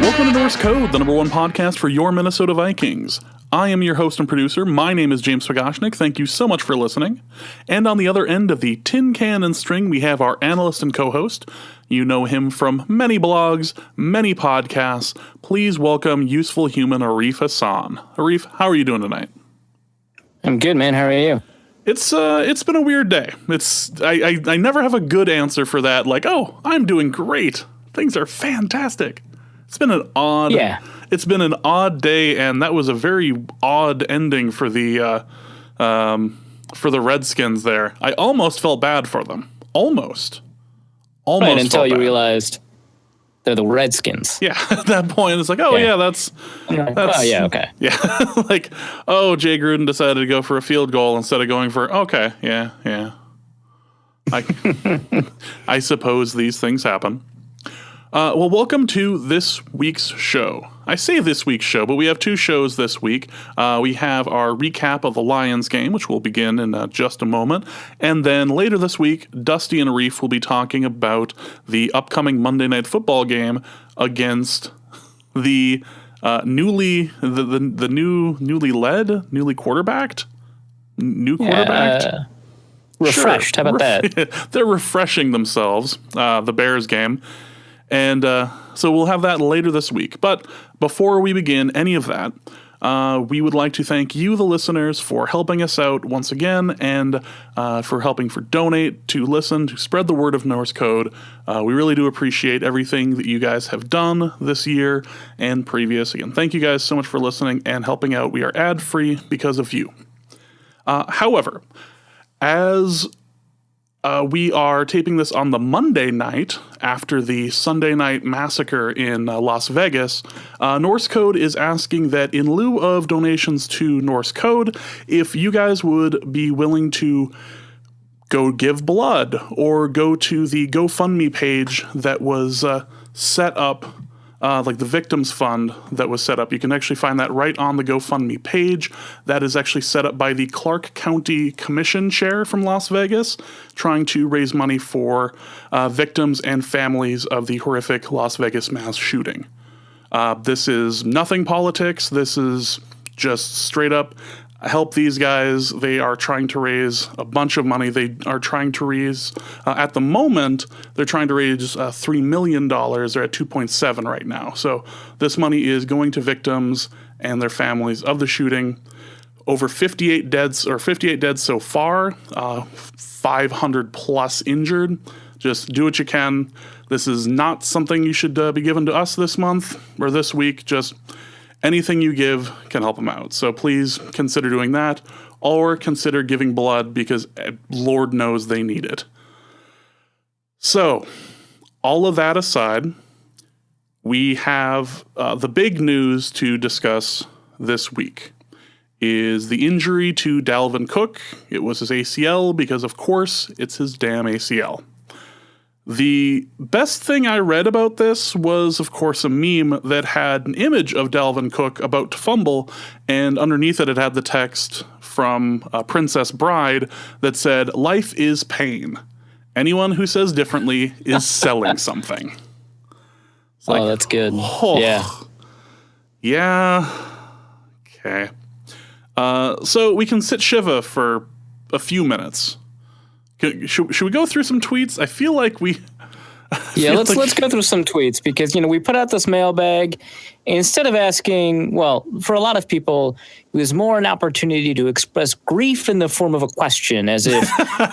Welcome to Norse Code, the #1 podcast for your Minnesota Vikings. I am your host and producer. My name is James Fagoshnik. Thank you so much for listening. And on the other end of the tin can and string, we have our analyst and co-host. You know him from many blogs, many podcasts. Please welcome useful human Arif Hassan. Arif, how are you doing tonight? I'm good, man. How are you? It's been a weird day. I never have a good answer for that. Like, oh, I'm doing great. Things are fantastic. It's been an odd day, and that was a very odd ending for the Redskins there. I almost felt bad for them. Almost right, until you realized they're the Redskins. Yeah, at that point, it's like, that's okay. Yeah, like, oh, Jay Gruden decided to go for a field goal instead of going for, yeah. I suppose these things happen. Well, welcome to this week's show. I say this week's show, but we have two shows this week. We have our recap of the Lions game, which will begin in just a moment. And then later this week, Dusty and Arif will be talking about the upcoming Monday Night Football game against the newly quarterbacked. Refreshed. Sure. How about that? They're refreshing themselves, the Bears game. And so we'll have that later this week. But before we begin any of that, we would like to thank you, the listeners, for helping us out once again and for helping donate, to listen, to spread the word of Norse Code. We really do appreciate everything that you guys have done this year and previous. Again, thank you guys so much for listening and helping out. We are ad-free because of you. However, as we are taping this on the Monday night after the Sunday night massacre in Las Vegas. Norse Code is asking that in lieu of donations to Norse Code, if you guys would be willing to go give blood or go to the GoFundMe page that was set up, like the Victims Fund that was set up. You can actually find that right on the GoFundMe page. That is actually set up by the Clark County Commission Chair from Las Vegas, trying to raise money for victims and families of the horrific Las Vegas mass shooting. This is nothing politics. This is just straight up help these guys. They are trying to raise a bunch of money. They are trying to raise, at the moment, they're trying to raise $3 million. They're at 2.7 right now. So this money is going to victims and their families of the shooting. Over 58 dead so far, 500 plus injured. Just do what you can. This is not something you should be given to us this month or this week. Just anything you give can help them out. So please consider doing that, or consider giving blood because Lord knows they need it. So all of that aside, we have the big news to discuss this week is the injury to Dalvin Cook. It was his ACL because, of course, it's his damn ACL. The best thing I read about this was, of course, a meme that had an image of Dalvin Cook about to fumble, and underneath it had the text from Princess Bride that said, "Life is pain. Anyone who says differently is selling something." It's like, that's good. Oh, yeah. Okay. So we can sit Shiva for a few minutes. Should we go through some tweets? I feel like we... Let's go through some tweets because, we put out this mailbag. Instead of asking, for a lot of people, it was more an opportunity to express grief in the form of a question, as if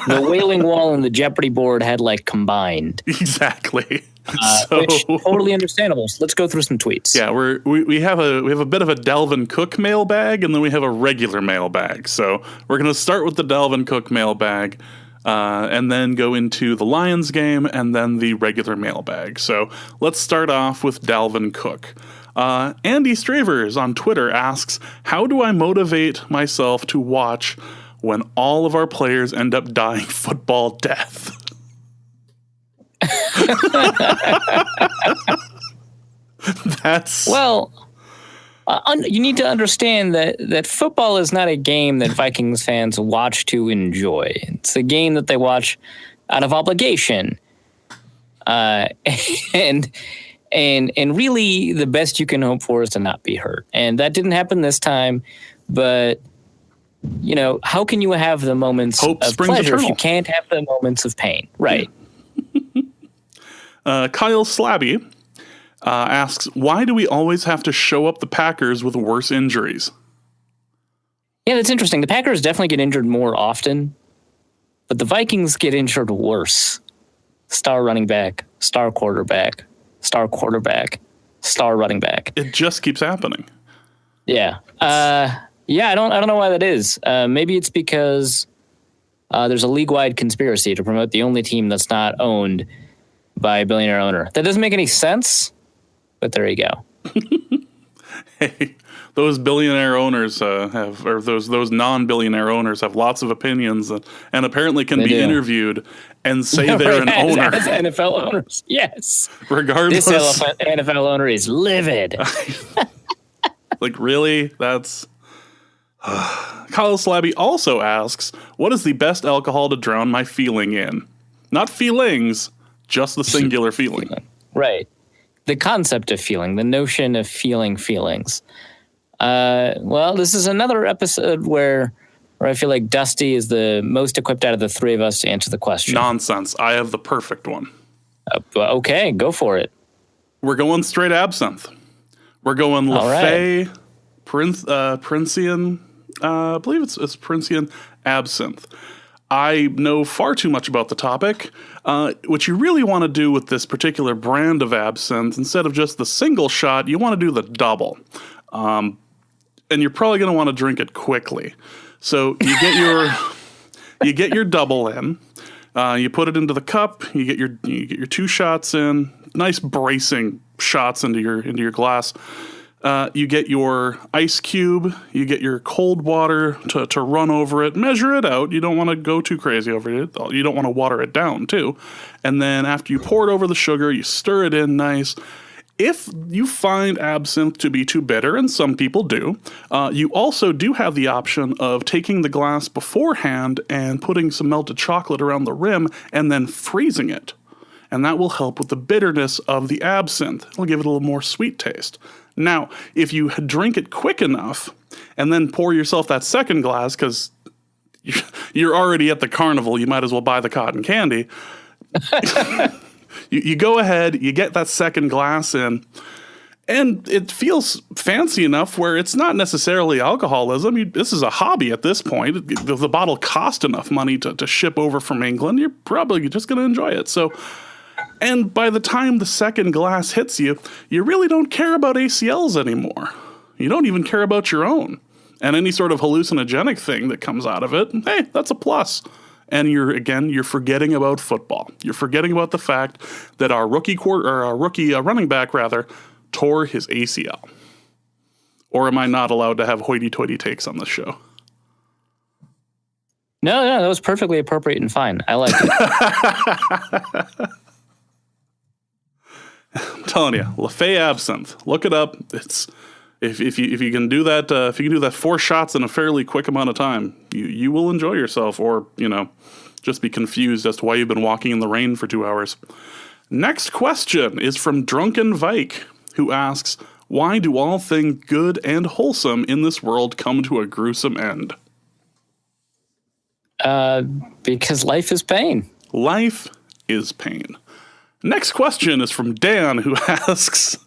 the Wailing Wall and the Jeopardy board had combined. Exactly. Which totally understandable. So let's go through some tweets. Yeah, we have a bit of a Dalvin Cook mailbag, and then we have a regular mailbag. So we're going to start with the Dalvin Cook mailbag. And then go into the Lions game and then the regular mailbag. So let's start off with Dalvin Cook. Andy Stravers on Twitter asks, how do I motivate myself to watch when all of our players end up dying football death? That's... Well... you need to understand that football is not a game that Vikings fans watch to enjoy. It's a game that they watch out of obligation. And And really, the best you can hope for is to not be hurt. And that didn't happen this time. But, how can you have the moments of pleasure if you can't have the moments of pain? Right. Kyle Slabby asks, why do we always have to show up the Packers with worse injuries? Yeah, that's interesting. The Packers definitely get injured more often, but the Vikings get injured worse. Star running back, star quarterback, star running back. It just keeps happening. Yeah. I don't know why that is. Maybe it's because there's a league-wide conspiracy to promote the only team that's not owned by a billionaire owner. That doesn't make any sense, but there you go. Hey, those billionaire owners those non-billionaire owners have lots of opinions and apparently can be interviewed and say they're an owner. As NFL owners, yes. Regardless. This NFL owner is livid. Like, really? That's... Kyle Slabby also asks, what is the best alcohol to drown my feeling in? Not feelings, just the singular feeling. Right. The concept of feeling, the notion of feeling feelings. Well, this is another episode where I feel like Dusty is the most equipped out of the three of us to answer the question. Nonsense. I have the perfect one. Okay, go for it. We're going straight absinthe. We're going Lafay, Princian, I believe it's Princian absinthe. I know far too much about the topic. What you really want to do with this particular brand of absinthe, instead of just the single shot, you want to do the double. And you're probably going to want to drink it quickly. So you get your double in. You put it into the cup. You get your 2 shots in. Nice bracing shots into your glass. You get your ice cube. You get your cold water to run over it. Measure it out. You don't want to go too crazy over it. You don't want to water it down too. And then after you pour it over the sugar, you stir it in nice. If you find absinthe to be too bitter, and some people do, you also do have the option of taking the glass beforehand and putting some melted chocolate around the rim and then freezing it. And that will help with the bitterness of the absinthe. It'll give it a little more sweet taste. Now, if you drink it quick enough and then pour yourself that second glass, because you're already at the carnival, you might as well buy the cotton candy. You go ahead, you get that second glass in, and it feels fancy enough where it's not necessarily alcoholism. This is a hobby at this point. If the bottle cost enough money to ship over from England, you're probably just going to enjoy it. So, and by the time the second glass hits you, you really don't care about ACLs anymore. You don't even care about your own. And any sort of hallucinogenic thing that comes out of it, hey, that's a plus. And you're forgetting about football. You're forgetting about the fact that our rookie running back tore his ACL. Or am I not allowed to have hoity-toity takes on this show? No, that was perfectly appropriate and fine. I like it. I'm telling you, Lafay absinthe. Look it up. It's if you can do that, if you can do that 4 shots in a fairly quick amount of time, you will enjoy yourself, or just be confused as to why you've been walking in the rain for 2 hours. Next question is from Drunken Vike, who asks, why do all things good and wholesome in this world come to a gruesome end? Because life is pain. Life is pain. Next question is from Dan, who asks,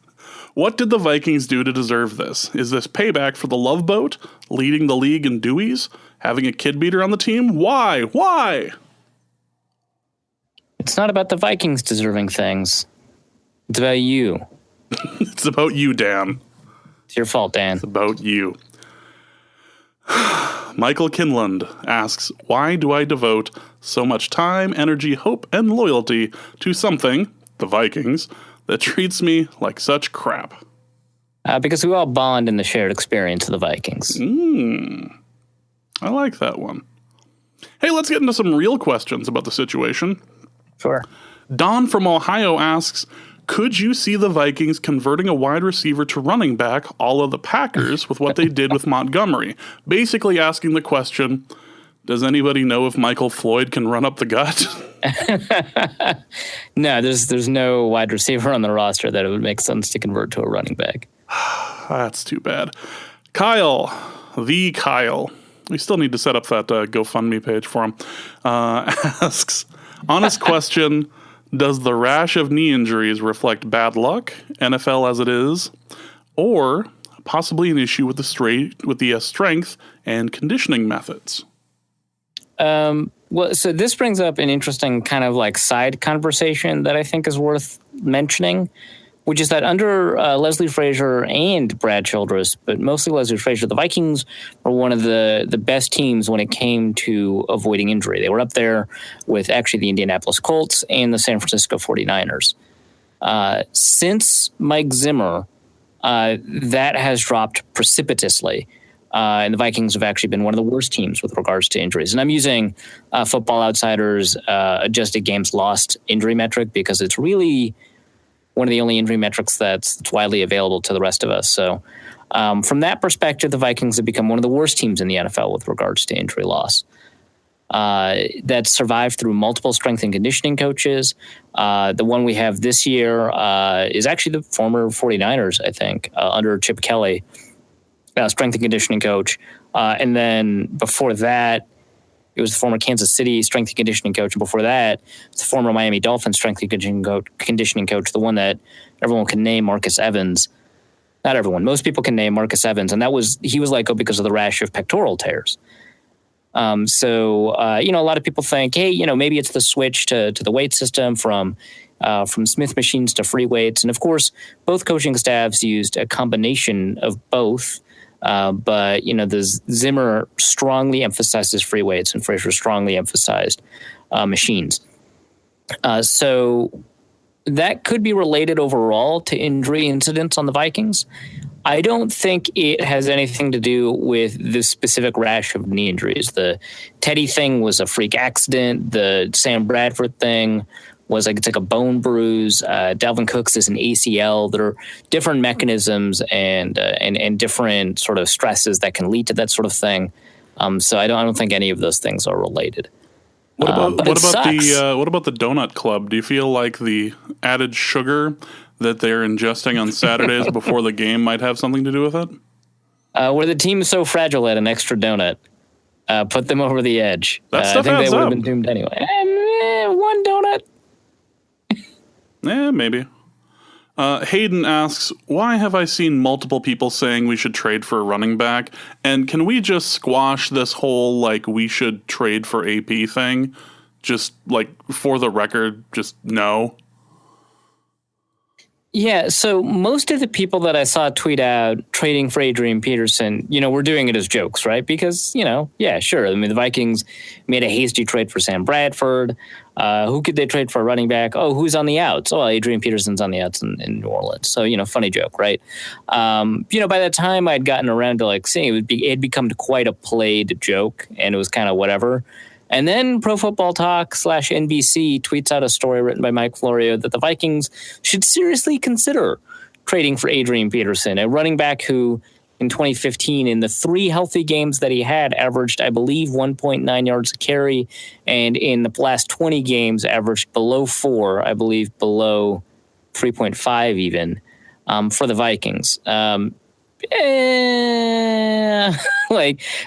what did the Vikings do to deserve this? Is this payback for the Love Boat, leading the league in Deweys, having a kid beater on the team? Why? Why? It's not about the Vikings deserving things. It's about you. It's about you, Dan. It's your fault, Dan. It's about you. Michael Kinland asks, why do I devote so much time, energy, hope, and loyalty to something, the Vikings, that treats me like such crap? Because we all bond in the shared experience of the Vikings. I like that one. Hey, let's get into some real questions about the situation. Sure. Don from Ohio asks, could you see the Vikings converting a wide receiver to running back, all of the Packers, with what they did with Montgomery? Basically asking the question, Does anybody know if Michael Floyd can run up the gut? No, there's no wide receiver on the roster that it would make sense to convert to a running back. That's too bad. Kyle, we still need to set up that GoFundMe page for him, asks, honest question, does the rash of knee injuries reflect bad luck, NFL as it is, or possibly an issue with the strength and conditioning methods? Well, so this brings up an interesting kind of like side conversation that I think is worth mentioning, which is that under Leslie Frazier and Brad Childress, but mostly Leslie Frazier, the Vikings were one of the best teams when it came to avoiding injury. They were up there with actually the Indianapolis Colts and the San Francisco 49ers. Since Mike Zimmer, that has dropped precipitously. And the Vikings have actually been one of the worst teams with regards to injuries. And I'm using Football Outsiders' adjusted games lost injury metric because it's really one of the only injury metrics that's widely available to the rest of us. So from that perspective, the Vikings have become one of the worst teams in the NFL with regards to injury loss. That survived through multiple strength and conditioning coaches. The one we have this year is actually the former 49ers, I think, under Chip Kelly. Strength and conditioning coach. And then before that, it was the former Kansas City strength and conditioning coach. And before that, it's the former Miami Dolphins strength and conditioning coach, the one that everyone can name, Marcus Evans. Not everyone. Most people can name Marcus Evans. And he was let go because of the rash of pectoral tears. So a lot of people think, hey, maybe it's the switch to the weight system from Smith machines to free weights. And of course, both coaching staffs used a combination of both. But the Zimmer strongly emphasizes free weights and Frazier strongly emphasized machines. So that could be related overall to injury incidents on the Vikings. I don't think it has anything to do with this specific rash of knee injuries. The Teddy thing was a freak accident. The Sam Bradford thing was it's like a bone bruise. Dalvin Cook's is an ACL. There are different mechanisms and different sort of stresses that can lead to that sort of thing. So I don't think any of those things are related. What about the Donut Club? Do you feel like the added sugar that they're ingesting on Saturdays before the game might have something to do with it? Where the team is so fragile that an extra donut put them over the edge. That stuff I think adds they would up. have been doomed anyway. One donut. Maybe. Hayden asks, why have I seen multiple people saying we should trade for a running back? And can we just squash this whole, we should trade for AP thing? Just, for the record, just no. Yeah, so most of the people that I saw tweet out trading for Adrian Peterson, were doing it as jokes, right? Because, yeah, sure. I mean, the Vikings made a hasty trade for Sam Bradford. Who could they trade for a running back? Oh, who's on the outs? Oh, Adrian Peterson's on the outs in New Orleans. So, funny joke, right? By the time I'd gotten around to seeing it had become quite a played joke, and it was kind of whatever. And then Pro Football Talk /NBC tweets out a story written by Mike Florio that the Vikings should seriously consider trading for Adrian Peterson, a running back who in 2015, in the 3 healthy games that he had, averaged, I believe, 1.9 yards a carry, and in the last 20 games averaged below 4, I believe below 3.5 even, for the Vikings. A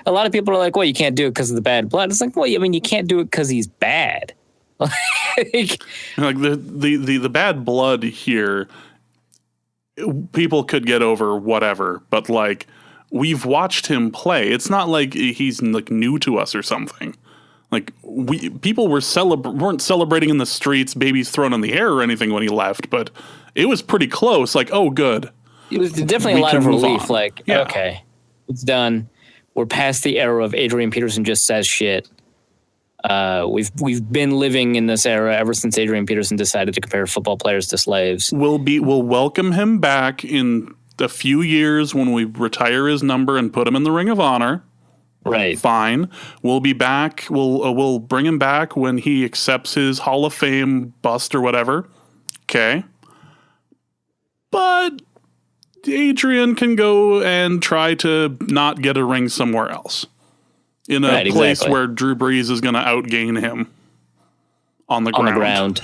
lot of people are like, well, you can't do it because of the bad blood. It's well, you can't do it because he's bad. The bad blood here, people could get over whatever, but we've watched him play. It's not like he's new to us or something. People weren't celebrating in the streets, babies thrown in the air or anything when he left, but it was pretty close. Oh, good. It was definitely a lot of relief. Okay, it's done. We're past the era of Adrian Peterson just says shit. We've been living in this era ever since Adrian Peterson decided to compare football players to slaves. We'll welcome him back in a few years when we retire his number and put him in the Ring of Honor. Right. Fine. We'll be back. We'll bring him back when he accepts his Hall of Fame bust or whatever. Okay. But Adrian can go and try to not get a ring somewhere else. in a place where Drew Brees is going to outgain him on the ground.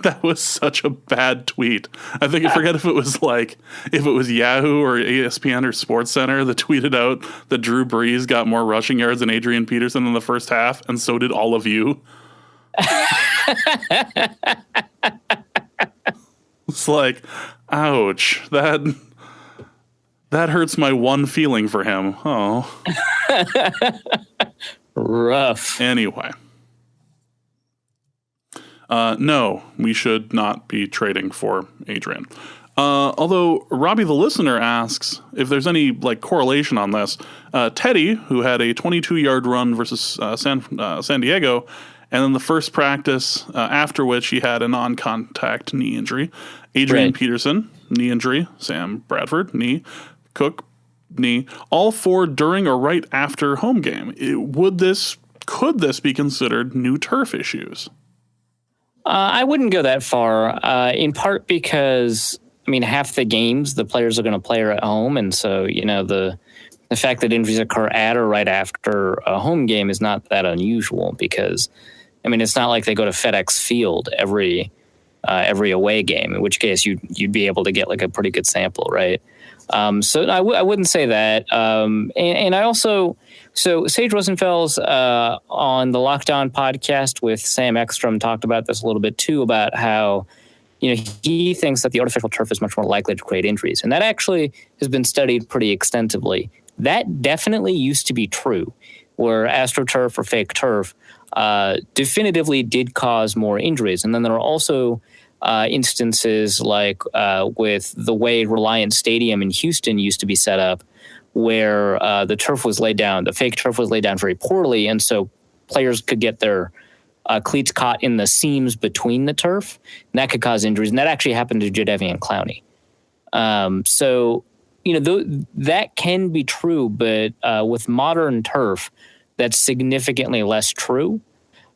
That was such a bad tweet. I think I forget if it was Yahoo or ESPN or SportsCenter that tweeted out that Drew Brees got more rushing yards than Adrian Peterson in the first half, and so did all of you. It's like, ouch, that hurts my one feeling for him. Oh. Rough. Anyway. No, we should not be trading for Adrian. Although Robbie the listener asks if there's any correlation on this. Teddy, who had a 22-yard run versus San Diego, and then the first practice after which he had a non-contact knee injury. Adrian Peterson, knee injury. Sam Bradford, knee. Cook, knee. All four during or right after home game. Could this be considered new turf issues? I wouldn't go that far, in part because, half the games the players are going to play are at home. And so, the fact that injuries occur at or right after a home game is not that unusual because, it's not like they go to FedEx Field every away game, in which case you'd be able to get a pretty good sample, right? So I wouldn't say that. And I also... So Sage Rosenfels on the Lockdown podcast with Sam Ekstrom talked about this a little bit too, about how, he thinks that the artificial turf is much more likely to create injuries. And that actually has been studied pretty extensively. That definitely used to be true, where AstroTurf or fake turf definitively did cause more injuries. And then there are also instances with the way Reliant Stadium in Houston used to be set up, where the turf was laid down, the fake turf was laid down very poorly, and so players could get their cleats caught in the seams between the turf, and that could cause injuries. And that actually happened to Jadeveon Clowney. So, that can be true, but with modern turf, that's significantly less true.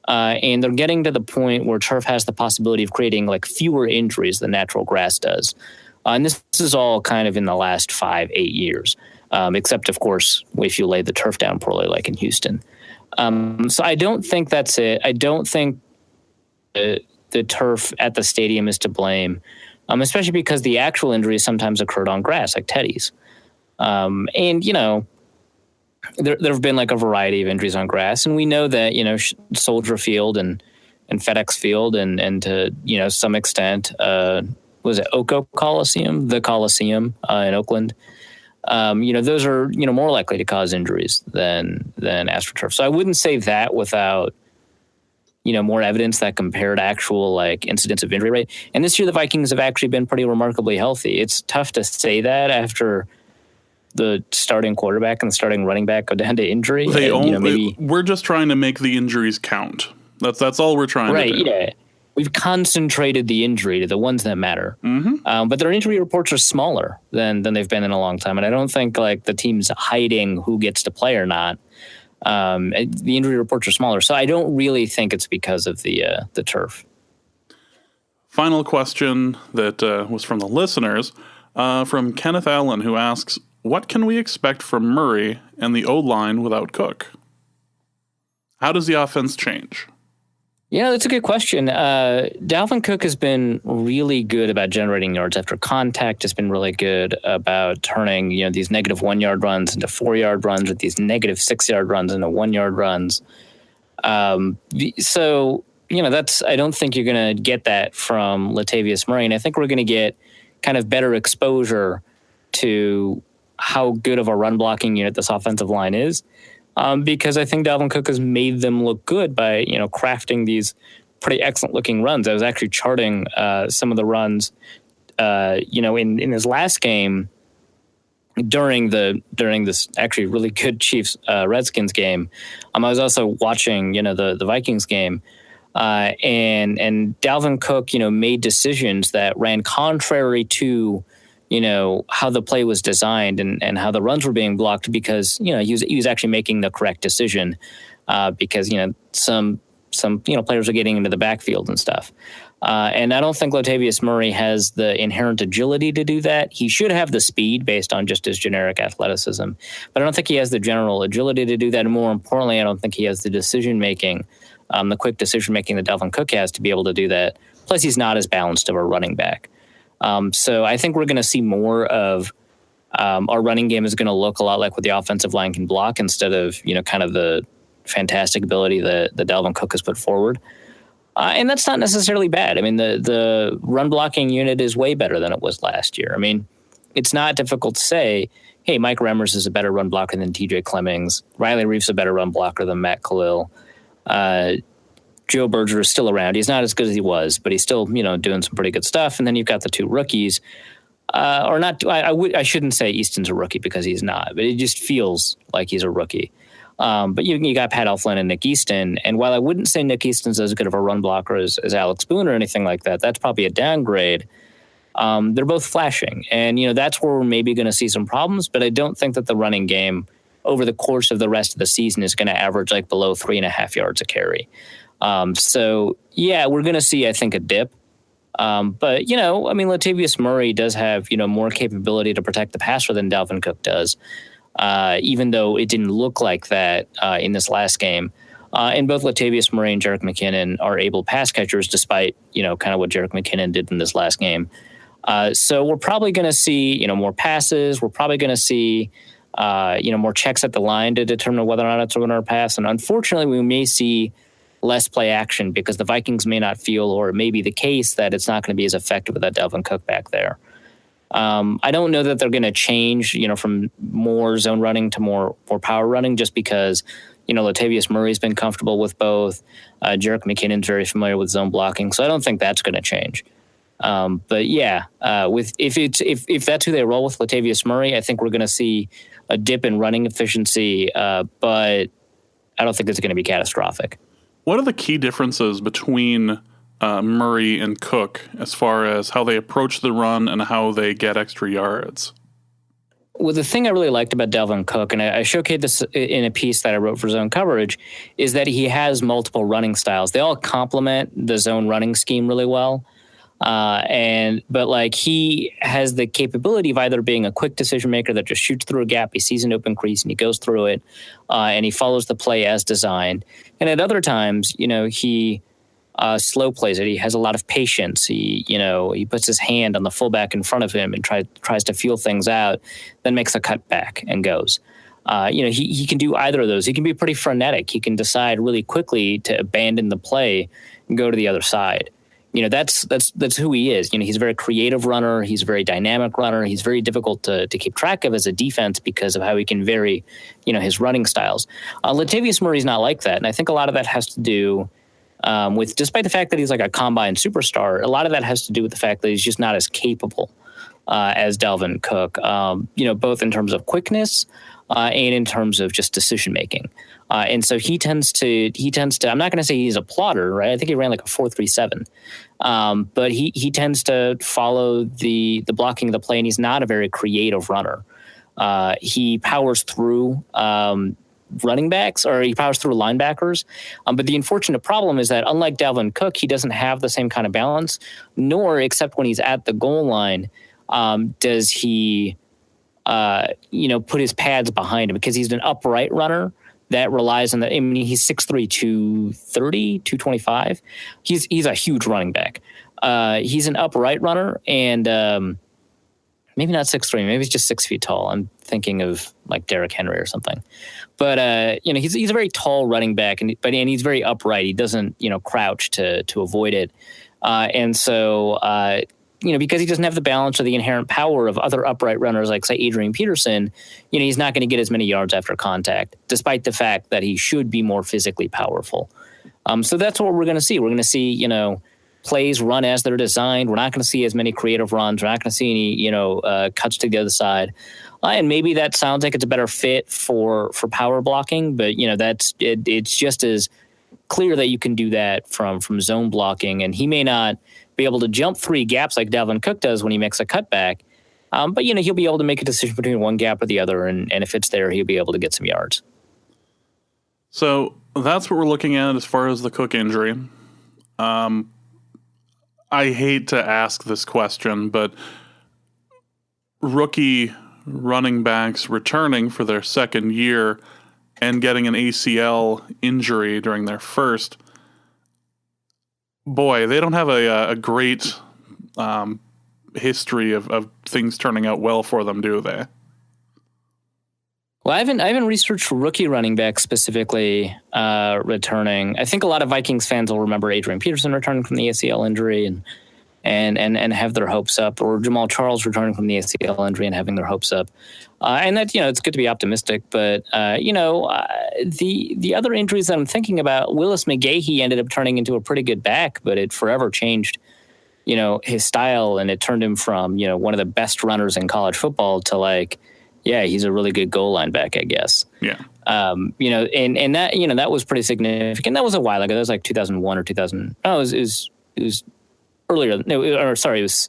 And they're getting to the point where turf has the possibility of creating fewer injuries than natural grass does. And this is all kind of in the last 5-8 years. Except, of course, if you lay the turf down poorly, like in Houston. So I don't think that's it. I don't think the turf at the stadium is to blame, especially because the actual injuries sometimes occurred on grass, like Teddy's. And, there have been a variety of injuries on grass. And we know that, Soldier Field and FedEx Field and to, some extent, was it Oko Coliseum? The Coliseum in Oakland. Those are, more likely to cause injuries than AstroTurf. So I wouldn't say that without, more evidence that compared actual incidents of injury rate. And this year the Vikings have actually been pretty remarkably healthy. It's tough to say that after the starting quarterback and the starting running back go down to injury. We're just trying to make the injuries count. That's all we're trying to do. Right, yeah. We've concentrated the injury to the ones that matter. Mm-hmm. But their injury reports are smaller than they've been in a long time. And I don't think the team's hiding who gets to play or not. The injury reports are smaller. So I don't really think it's because of the turf. Final question that was from the listeners, from Kenneth Allen, who asks, what can we expect from Murray and the O-line without Cook? How does the offense change? Yeah, that's a good question. Dalvin Cook has been really good about generating yards after contact, has been really good about turning, these negative 1 yard runs into 4 yard runs, or these negative 6 yard runs into 1 yard runs. So, I don't think you're going to get that from Latavius Murray. And I think we're going to get kind of better exposure to how good of a run blocking unit this offensive line is. Because I think Dalvin Cook has made them look good by, crafting these pretty excellent looking runs. I was actually charting some of the runs, in his last game during this actually really good Chiefs Redskins game. I was also watching, the Vikings game, and Dalvin Cook, made decisions that ran contrary to how the play was designed and how the runs were being blocked because, he was actually making the correct decision because, some some players are getting into the backfield and stuff. And I don't think Latavius Murray has the inherent agility to do that. He should have the speed based on just his generic athleticism, but I don't think he has the general agility to do that. And more importantly, I don't think he has the decision-making, the quick decision-making that Dalvin Cook has to be able to do that. Plus, he's not as balanced of a running back. So I think we're going to see more of our running game is going to look a lot like what the offensive line can block instead of, kind of the fantastic ability that Dalvin Cook has put forward. And that's not necessarily bad. I mean, the run blocking unit is way better than it was last year. I mean, it's not difficult to say, hey, Mike Remmers is a better run blocker than TJ Clemmings. Riley Reif's a better run blocker than Matt Khalil. Joe Berger is still around. He's not as good as he was, but he's still, doing some pretty good stuff. And then you've got the two rookies. Or not, I shouldn't say Easton's a rookie because he's not, but it just feels like he's a rookie. But you got Pat Elflein and Nick Easton. And while I wouldn't say Nick Easton's as good of a run blocker as Alex Boone or anything like that, that's probably a downgrade. They're both flashing. And, that's where we're maybe going to see some problems. But I don't think that the running game over the course of the rest of the season is going to average like below 3.5 yards a carry. So, yeah, we're going to see, I think, a dip. But, Latavius Murray does have, more capability to protect the passer than Dalvin Cook does. Even though it didn't look like that in this last game. And both Latavius Murray and Jerick McKinnon are able pass catchers, despite, kind of what Jerick McKinnon did in this last game. So we're probably going to see, more passes. We're probably going to see, more checks at the line to determine whether or not it's a run or a pass. And unfortunately, we may see less play action because the Vikings may not feel, or it may be the case, that it's not going to be as effective with that Dalvin Cook back there. I don't know that they're going to change, from more zone running to more power running, just because, Latavius Murray's been comfortable with both. Jerick McKinnon's very familiar with zone blocking, so I don't think that's going to change. But yeah, if that's who they roll with, Latavius Murray, I think we're going to see a dip in running efficiency, but I don't think it's going to be catastrophic. What are the key differences between Murray and Cook as far as how they approach the run and how they get extra yards? Well, the thing I really liked about Dalvin Cook, and I showcased this in a piece that I wrote for Zone Coverage, is that he has multiple running styles. They all complement the zone running scheme really well. But he has the capability of either being a quick decision maker that just shoots through a gap, he sees an open crease and he goes through it, and he follows the play as designed. And at other times, he slow plays it. He has a lot of patience. He puts his hand on the fullback in front of him and tries to feel things out, then makes a cut back and goes. He can do either of those. He can be pretty frenetic. He can decide really quickly to abandon the play and go to the other side. That's who he is. He's a very creative runner. He's a very dynamic runner. He's very difficult to keep track of as a defense because of how he can vary, his running styles. Latavius Murray's not like that. And I think a lot of that has to do with, despite the fact that he's like a combine superstar, a lot of that has to do with the fact that he's just not as capable as Dalvin Cook, both in terms of quickness and in terms of just decision making. And so he tends to, I'm not going to say he's a plotter, right? I think he ran like a 4.37. But he tends to follow the blocking of the play, and he's not a very creative runner. He powers through running backs, or he powers through linebackers. But the unfortunate problem is that, unlike Dalvin Cook, he doesn't have the same kind of balance, nor, except when he's at the goal line, does he, put his pads behind him, because he's an upright runner that relies on that. I mean, he's 6'3", 230, 225. He's a huge running back. He's an upright runner, and maybe not 6'3", maybe he's just 6 feet tall. I'm thinking of like Derrick Henry or something. But he's a very tall running back, and he's very upright. He doesn't crouch to avoid it, and so. Because he doesn't have the balance or the inherent power of other upright runners like, say, Adrian Peterson, he's not going to get as many yards after contact, despite the fact that he should be more physically powerful. So that's what we're going to see. We're going to see, plays run as they're designed. We're not going to see as many creative runs. We're not going to see any, cuts to the other side. And maybe that sounds like it's a better fit for power blocking, but, that's it. It's just as clear that you can do that from zone blocking, and he may not be able to jump 3 gaps like Dalvin Cook does when he makes a cutback. But, he'll be able to make a decision between one gap or the other, and if it's there, he'll be able to get some yards. So that's what we're looking at as far as the Cook injury. I hate to ask this question, but rookie running backs returning for their second year and getting an ACL injury during their first, boy, they don't have a great history of things turning out well for them, do they? Well, I haven't researched rookie running backs specifically returning. I think a lot of Vikings fans will remember Adrian Peterson returning from the ACL injury and have their hopes up, or Jamal Charles returning from the ACL injury and having their hopes up. And that, it's good to be optimistic, but the other injuries that I'm thinking about, Willis McGahee ended up turning into a pretty good back, but it forever changed, his style, and it turned him from, one of the best runners in college football to he's a really good goal line back, I guess. Yeah. And that, that was pretty significant. That was a while ago. That was like 2001 or 2000. Oh, it was earlier. No, or sorry, it was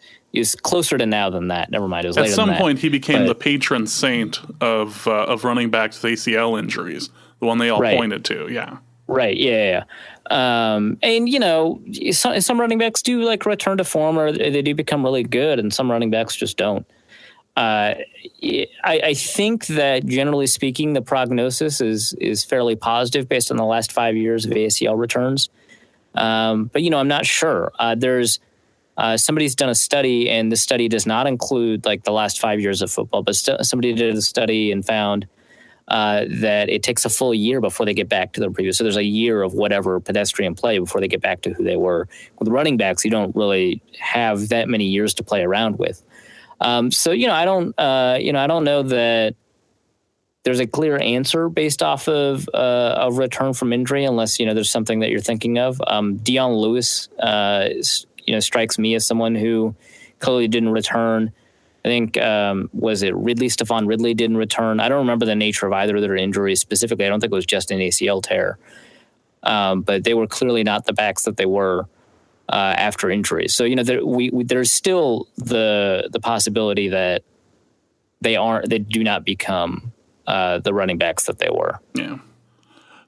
closer to now than that. Never mind. It was later. At some point, he became the patron saint of running backs with ACL injuries, the one they all pointed to. Yeah. Right. Yeah. And some running backs do return to form, or they do become really good, and some running backs just don't. I think that generally speaking, the prognosis is fairly positive based on the last 5 years of ACL returns. But I'm not sure. There's somebody's done a study, and the study does not include the last 5 years of football, but somebody did a study and found that it takes a full year before they get back to their previous. So there's a year of whatever pedestrian play before they get back to who they were. With running backs, you don't really have that many years to play around with. So I don't know that there's a clear answer based off of a return from injury, unless there's something that you're thinking of. Dion Lewis, strikes me as someone who clearly didn't return. I think was it Stephon Ridley didn't return. I don't remember the nature of either of their injuries specifically. I don't think it was just an ACL tear, but they were clearly not the backs that they were after injuries. So there's still the possibility that they do not become the running backs that they were. Yeah.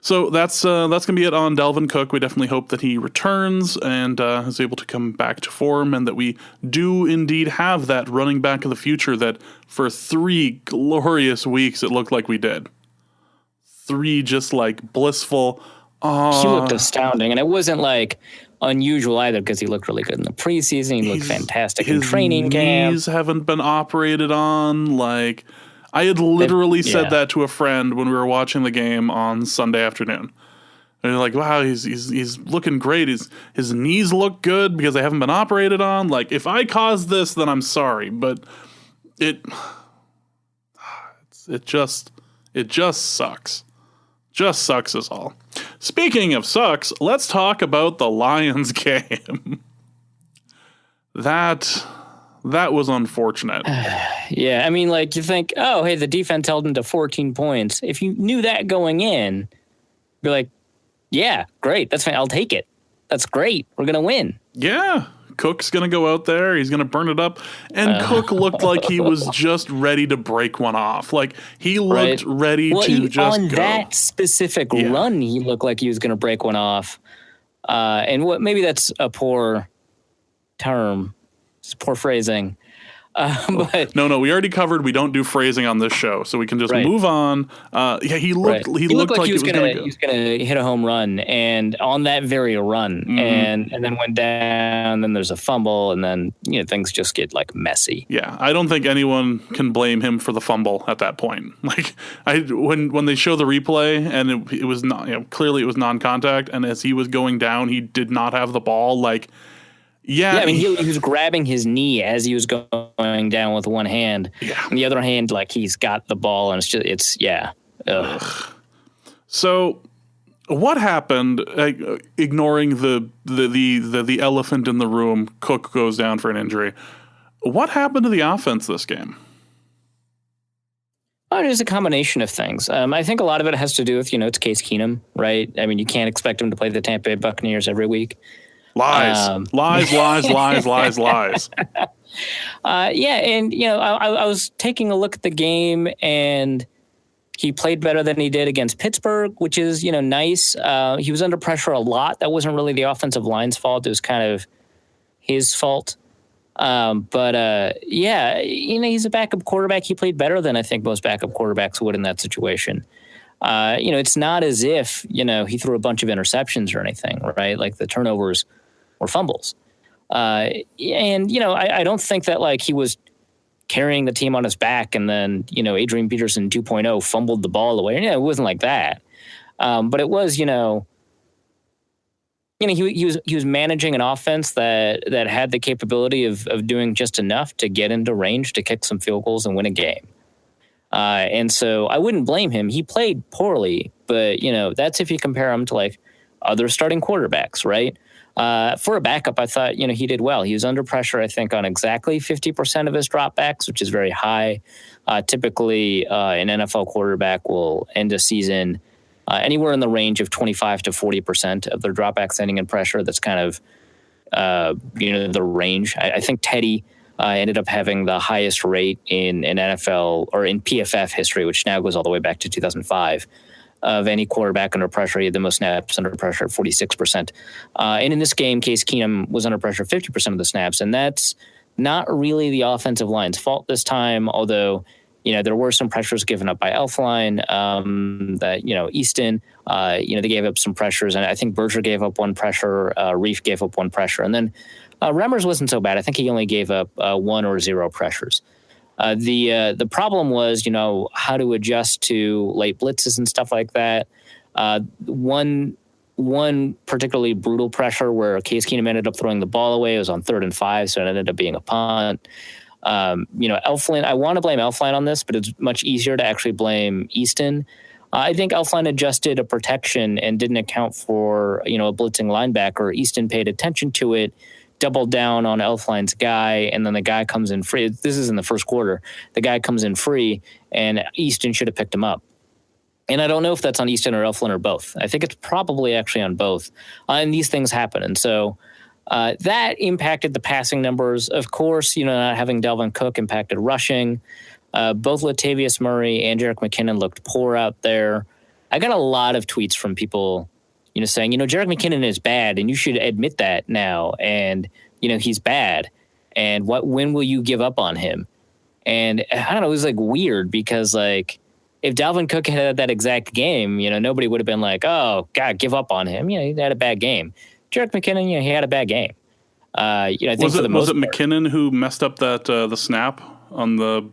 So that's gonna be it on Dalvin Cook. We definitely hope that he returns and is able to come back to form, and that we do indeed have that running back of the future that for 3 glorious weeks it looked like we did. 3 just blissful. He looked astounding, and it wasn't unusual either, because he looked really good in the preseason. He looked fantastic in training camp. His knees haven't been operated on. I had literally said that to a friend when we were watching the game on Sunday afternoon. And they're like, "Wow, he's looking great. His knees look good because they haven't been operated on. If I caused this, then I'm sorry, but it just sucks. Just sucks is all." Speaking of sucks, let's talk about the Lions game. That was unfortunate. Yeah, I mean, you think, oh, hey, the defense held them to 14 points. If you knew that going in, you're like, yeah, great, that's fine, I'll take it. That's great, we're going to win. Yeah, Cook's going to go out there, he's going to burn it up. And Cook looked like he was just ready to break one off. He looked ready to just on go. That specific run, he looked like he was going to break one off. And maybe that's a poor term. It's poor phrasing. But no, we already covered we don't do phrasing on this show, so we can just move on. He looked like he was going to hit a home run, and on that very run, and then went down. Then there's a fumble, and then things just get messy. Yeah, I don't think anyone can blame him for the fumble at that point. When they show the replay, and it was not clearly it was non-contact, and as he was going down, he did not have the ball. Yeah, I mean, he was grabbing his knee as he was going down with one hand. Yeah. On the other hand, he's got the ball, and it's Ugh. So, what happened? Ignoring the elephant in the room, Cook goes down for an injury. What happened to the offense this game? It is a combination of things. I think a lot of it has to do with it's Case Keenum, right? I mean, you can't expect him to play the Tampa Bay Buccaneers every week. Lies. Lies. Yeah, and I was taking a look at the game, and He played better than he did against Pittsburgh, which is, nice. He was under pressure a lot. That wasn't really the offensive line's fault. It was kind of his fault. Yeah, he's a backup quarterback. He played better than I think most backup quarterbacks would in that situation. It's not as if, he threw a bunch of interceptions or anything, right? Like the turnovers or fumbles. I don't think that like he was carrying the team on his back and then, Adrian Peterson 2.0 fumbled the ball away. It wasn't like that. But it was, he was managing an offense that had the capability of doing just enough to get into range to kick some field goals and win a game. And so I wouldn't blame him. He played poorly, but that's if you compare him to like other starting quarterbacks, right? For a backup, I thought, he did well. He was under pressure, I think, on exactly 50% of his dropbacks, which is very high. Typically, an NFL quarterback will end a season anywhere in the range of 25 to 40% of their dropbacks ending in pressure. That's kind of, the range. I think Teddy ended up having the highest rate in NFL or in PFF history, which now goes all the way back to 2005. Of any quarterback under pressure. He had the most snaps under pressure at 46%. And in this game, Case Keenum was under pressure 50% of the snaps. And that's not really the offensive line's fault this time, although, there were some pressures given up by Elflein, Easton, they gave up some pressures. And I think Berger gave up one pressure. Reef gave up one pressure. And then Remmers wasn't so bad. I think he only gave up 1 or 0 pressures. The problem was, how to adjust to late blitzes and stuff like that. One particularly brutal pressure where Case Keenum ended up throwing the ball away. It was on 3rd and 5, so it ended up being a punt. Elflein, I want to blame Elflein on this, but it's much easier to actually blame Easton. I think Elflein adjusted a protection and didn't account for, a blitzing linebacker. Easton paid attention to it, doubled down on Elflein's guy, and then the guy comes in free. This is in the first quarter. The guy comes in free, and Easton should have picked him up. And I don't know if that's on Easton or Elflein or both. I think it's probably actually on both. And these things happen. And so that impacted the passing numbers. Of course, not having Dalvin Cook impacted rushing. Both Latavius Murray and Jerick McKinnon looked poor out there. I got a lot of tweets from people saying, Jerick McKinnon is bad and you should admit that now. And, he's bad. And when will you give up on him? And I don't know, it was like weird because like if Dalvin Cook had that exact game, nobody would have been like, oh, God, give up on him. He had a bad game. Jerick McKinnon, he had a bad game. I think was it McKinnon who messed up that the snap on the?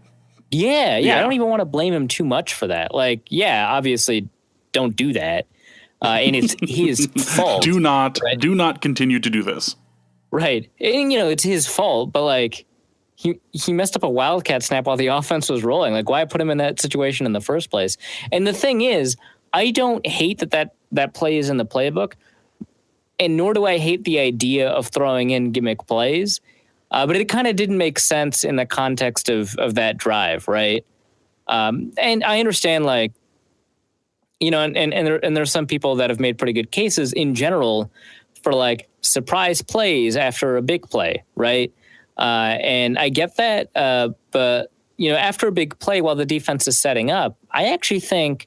Yeah. I don't even want to blame him too much for that. Like, yeah, obviously don't do that. And it's his fault. Do not continue to do this. Right. And, it's his fault, but like he messed up a wildcat snap while the offense was rolling. Like, why put him in that situation in the first place? And the thing is, I don't hate that play is in the playbook, and nor do I hate the idea of throwing in gimmick plays. But it kind of didn't make sense in the context of that drive, right? And I understand, like, and there's some people that have made pretty good cases in general for like surprise plays after a big play, right? And I get that, but after a big play while the defense is setting up, I actually think,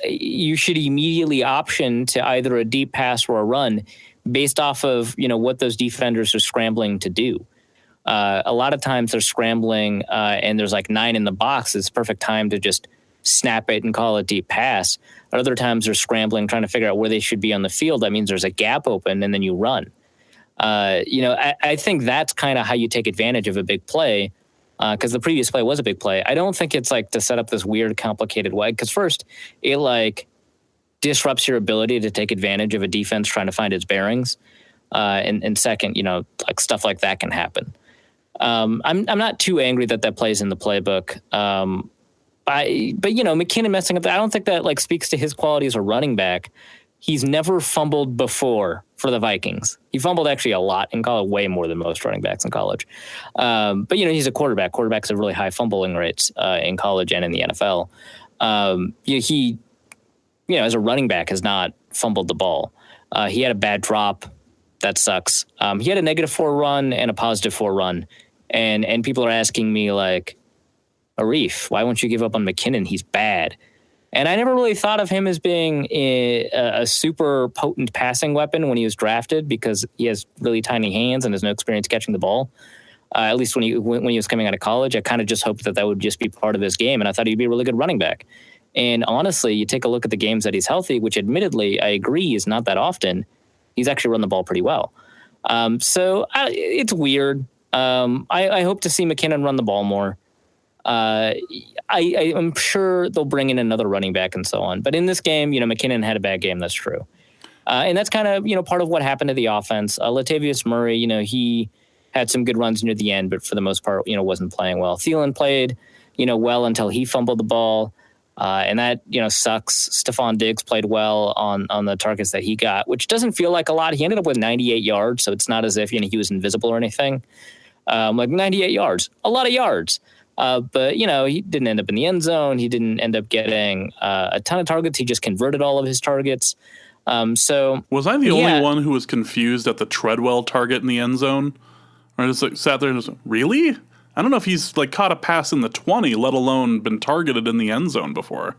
you should immediately option to either a deep pass or a run based off of what those defenders are scrambling to do. A lot of times they're scrambling and there's like 9 in the box. It's perfect time to just snap it and call it deep pass. At other times they're scrambling, trying to figure out where they should be on the field. That means there's a gap open and then you run. I think that's kind of how you take advantage of a big play because the previous play was a big play. I don't think it's like to set up this weird, complicated way because first it like disrupts your ability to take advantage of a defense trying to find its bearings. And second, like stuff like that can happen. I'm not too angry that plays in the playbook. But McKinnon messing up, I don't think that like speaks to his quality as a running back. He's never fumbled before for the Vikings. He fumbled actually a lot in college, way more than most running backs in college. But he's a quarterback. Quarterbacks have really high fumbling rates in college and in the NFL. He as a running back has not fumbled the ball. He had a bad drop. That sucks. He had a -4 run and a +4 run. And people are asking me like, Arif, why won't you give up on McKinnon? He's bad. And I never really thought of him as being a super potent passing weapon when he was drafted because he has really tiny hands and has no experience catching the ball. At least when he was coming out of college, I kind of just hoped that would just be part of his game, and I thought he'd be a really good running back. And honestly, you take a look at the games that he's healthy, which admittedly I agree is not that often. He's actually run the ball pretty well. So it's weird. I hope to see McKinnon run the ball more. I'm sure they'll bring in another running back and so on. But in this game, McKinnon had a bad game. That's true. And that's kind of, part of what happened to the offense. Latavius Murray, he had some good runs near the end, but for the most part, wasn't playing well. Thielen played, well until he fumbled the ball. And that, sucks. Stephon Diggs played well on the targets that he got, which doesn't feel like a lot. He ended up with 98 yards, so it's not as if, he was invisible or anything. 98 yards, a lot of yards. But, he didn't end up in the end zone. He didn't end up getting a ton of targets. He just converted all of his targets. So was I the only one who was confused at the Treadwell target in the end zone? Or just sat there and just, really? I don't know if he's caught a pass in the 20, let alone been targeted in the end zone before.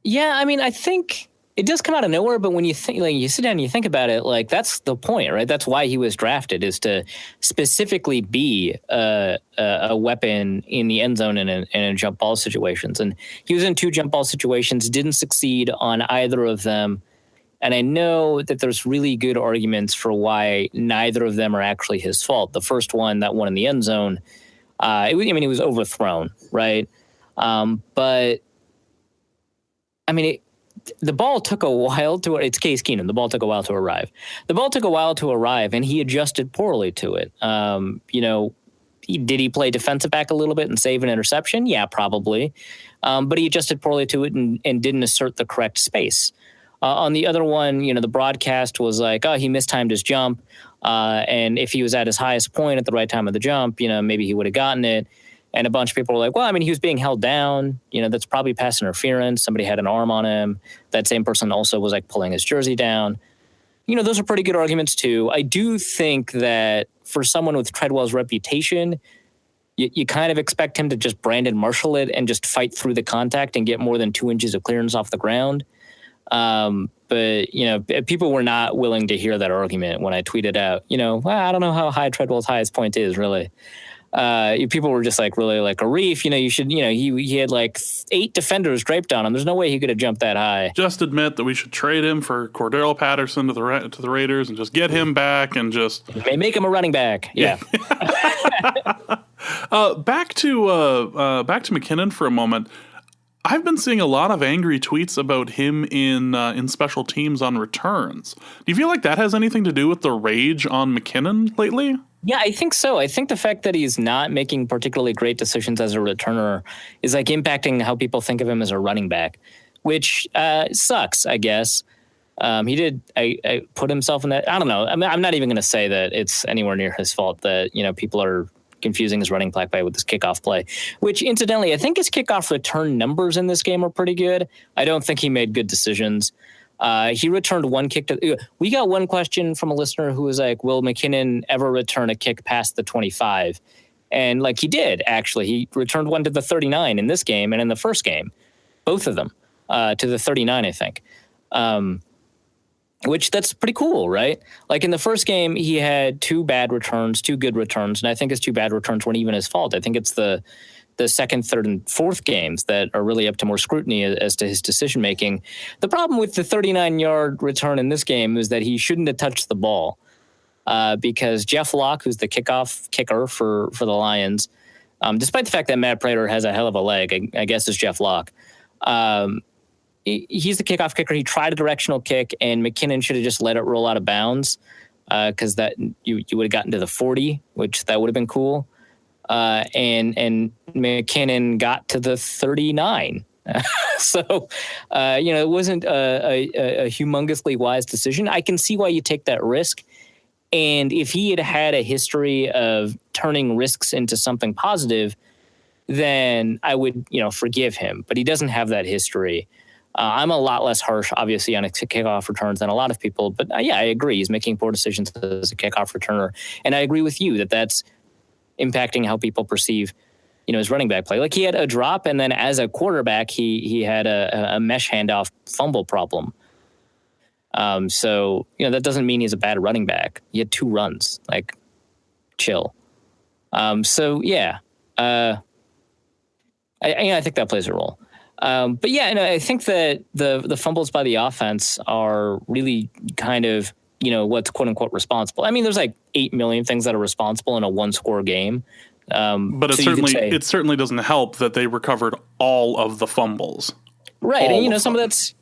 Yeah, I mean, I think it does come out of nowhere, but when you think, you sit down and you think about it, that's the point, right? That's why he was drafted, is to specifically be a weapon in the end zone and in jump ball situations. And he was in 2 jump ball situations, didn't succeed on either of them. And I know that there's really good arguments for why neither of them are actually his fault. The first one, that one in the end zone, it was overthrown, right? But I mean, the ball took a while to. It's Case Keenum. The ball took a while to arrive. And he adjusted poorly to it. Did he play defensive back a little bit and save an interception? Yeah, probably. But he adjusted poorly to it and didn't assert the correct space. On the other one, the broadcast was like, oh, he mistimed his jump. And if he was at his highest point at the right time of the jump, maybe he would have gotten it. And a bunch of people were like, well, I mean, he was being held down. That's probably pass interference. Somebody had an arm on him. That same person also was pulling his jersey down. Those are pretty good arguments too. I do think that for someone with Treadwell's reputation, you kind of expect him to just Brandon Marshall it and just fight through the contact and get more than 2 inches of clearance off the ground. But people were not willing to hear that argument when I tweeted out, well, I don't know how high Treadwell's highest point is really. People were just really Arif, you should, he had 8 defenders draped on him. There's no way he could have jumped that high. Just admit that we should trade him for Cordero Patterson to the Raiders and just get him back and just make him a running back. Yeah. Back to McKinnon for a moment. I've been seeing a lot of angry tweets about him in special teams on returns. Do you feel like that has anything to do with the rage on McKinnon lately? Yeah, I think so. I think the fact that he's not making particularly great decisions as a returner is impacting how people think of him as a running back, which sucks, I guess. He did I put himself in that. I don't know. I mean, I'm not even going to say that it's anywhere near his fault that, people are confusing his running play with his kickoff play, which incidentally, I think his kickoff return numbers in this game are pretty good. I don't think he made good decisions. He returned one kick we got one question from a listener who was like, will McKinnon ever return a kick past the 25? And he did, actually. He returned one to the 39 in this game and in the first game, both of them to the 39, I think. Which that's pretty cool, right? In the first game, he had 2 bad returns, 2 good returns, and I think his 2 bad returns weren't even his fault. I think it's the second, third, and fourth games that are really up to more scrutiny as to his decision-making. The problem with the 39-yard return in this game is that he shouldn't have touched the ball because Jeff Locke, who's the kickoff kicker for the Lions, despite the fact that Matt Prater has a hell of a leg, I guess is Jeff Locke, he's the kickoff kicker. He tried a directional kick, and McKinnon should have just let it roll out of bounds because that you would have gotten to the 40, which that would have been cool. And McKinnon got to the 39. So, it wasn't a humongously wise decision. I can see why you take that risk. And if he had had a history of turning risks into something positive, then I would, forgive him. But he doesn't have that history. I'm a lot less harsh, obviously, on kickoff returns than a lot of people. But yeah, I agree. He's making poor decisions as a kickoff returner. And I agree with you that that's impacting how people perceive his running back play. Like, he had a drop, and then as a quarterback, he had a mesh handoff fumble problem. So, that doesn't mean he's a bad running back. He had 2 runs. Like, chill. So, yeah. I think that plays a role. But yeah, and I think that the fumbles by the offense are really kind of, what's quote unquote responsible. I mean, there's like 8 million things that are responsible in a 1-score game. But it certainly doesn't help that they recovered all of the fumbles. Right. And some of that's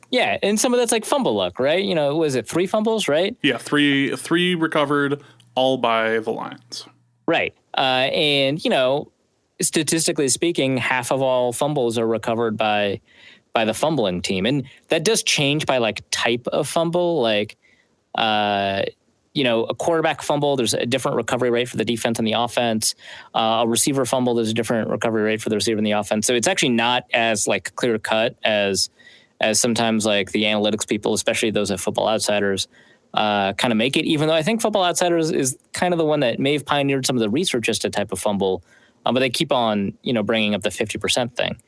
like fumble luck, right? Was it 3 fumbles, right? Yeah, three recovered, all by the Lions. Right. And statistically speaking, half of all fumbles are recovered by the fumbling team. And that does change by like type of fumble. Like, a quarterback fumble, there's a different recovery rate for the defense and the offense. A receiver fumble, there's a different recovery rate for the receiver and the offense. So it's actually not as like clear cut as sometimes like the analytics people, especially those at Football Outsiders, kind of make it, even though I think Football Outsiders is kind of the one that may have pioneered some of the research as to type of fumble. But they keep on, bringing up the 50% thing.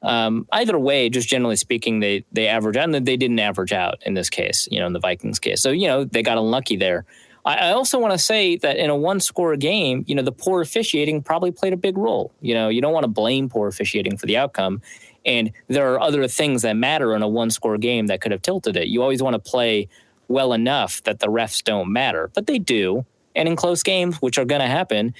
Either way, just generally speaking, they average out, and they didn't average out in this case, in the Vikings case. So, they got unlucky there. I also want to say that in a 1-score game, the poor officiating probably played a big role. You don't want to blame poor officiating for the outcome. And there are other things that matter in a 1-score game that could have tilted it. You always want to play well enough that the refs don't matter, but they do. And in close games, which are going to happen,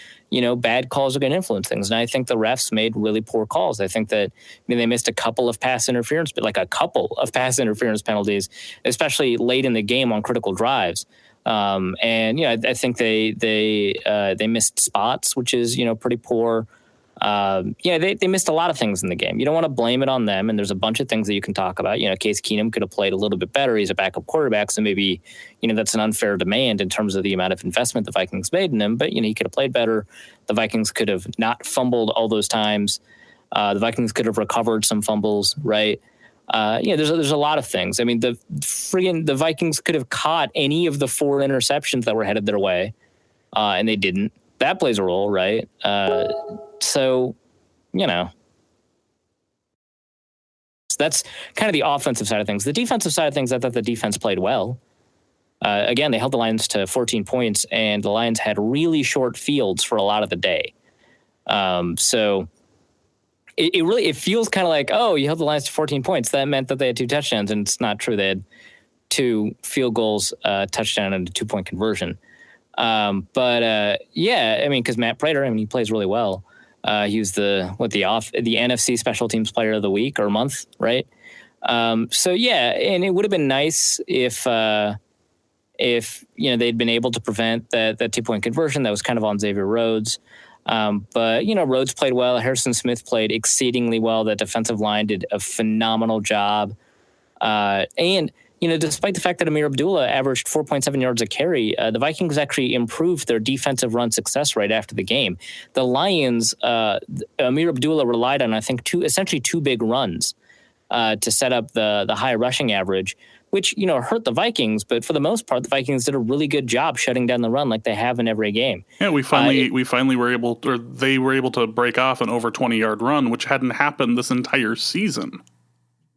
bad calls are going to influence things. And I think the refs made really poor calls. I think that they missed a couple of pass interference, but like a couple of pass interference penalties, especially late in the game on critical drives. I think they missed spots, which is, pretty poor. They missed a lot of things in the game. You don't want to blame it on them, and there's a bunch of things that you can talk about. Case Keenum could have played a little bit better. He's a backup quarterback, so maybe, that's an unfair demand in terms of the amount of investment the Vikings made in him, but, he could have played better. The Vikings could have not fumbled all those times. The Vikings could have recovered some fumbles, right? There's a lot of things. I mean, the Vikings could have caught any of the 4 interceptions that were headed their way, and they didn't. That plays a role, right? So that's kind of the offensive side of things. The defensive side of things, I thought the defense played well. Again, they held the Lions to 14 points, and the Lions had really short fields for a lot of the day. So it feels kind of like, oh, you held the Lions to 14 points. That meant that they had 2 touchdowns, and it's not true. They had 2 field goals, touchdown, and a 2-point conversion. Because Matt Prater, he plays really well. He was the NFC Special Teams Player of the Week or month, right? And it would have been nice if they'd been able to prevent that 2-point conversion that was kind of on Xavier Rhodes. But Rhodes played well. Harrison Smith played exceedingly well. That defensive line did a phenomenal job. Despite the fact that Amir Abdullah averaged 4.7 yards a carry, the Vikings actually improved their defensive run success rate after the game. The Lions, Amir Abdullah relied on, I think, essentially two big runs to set up the high rushing average, which, hurt the Vikings. But for the most part, the Vikings did a really good job shutting down the run like they have in every game. Yeah, we finally were able to, or they were able to break off an over 20-yard run, which hadn't happened this entire season.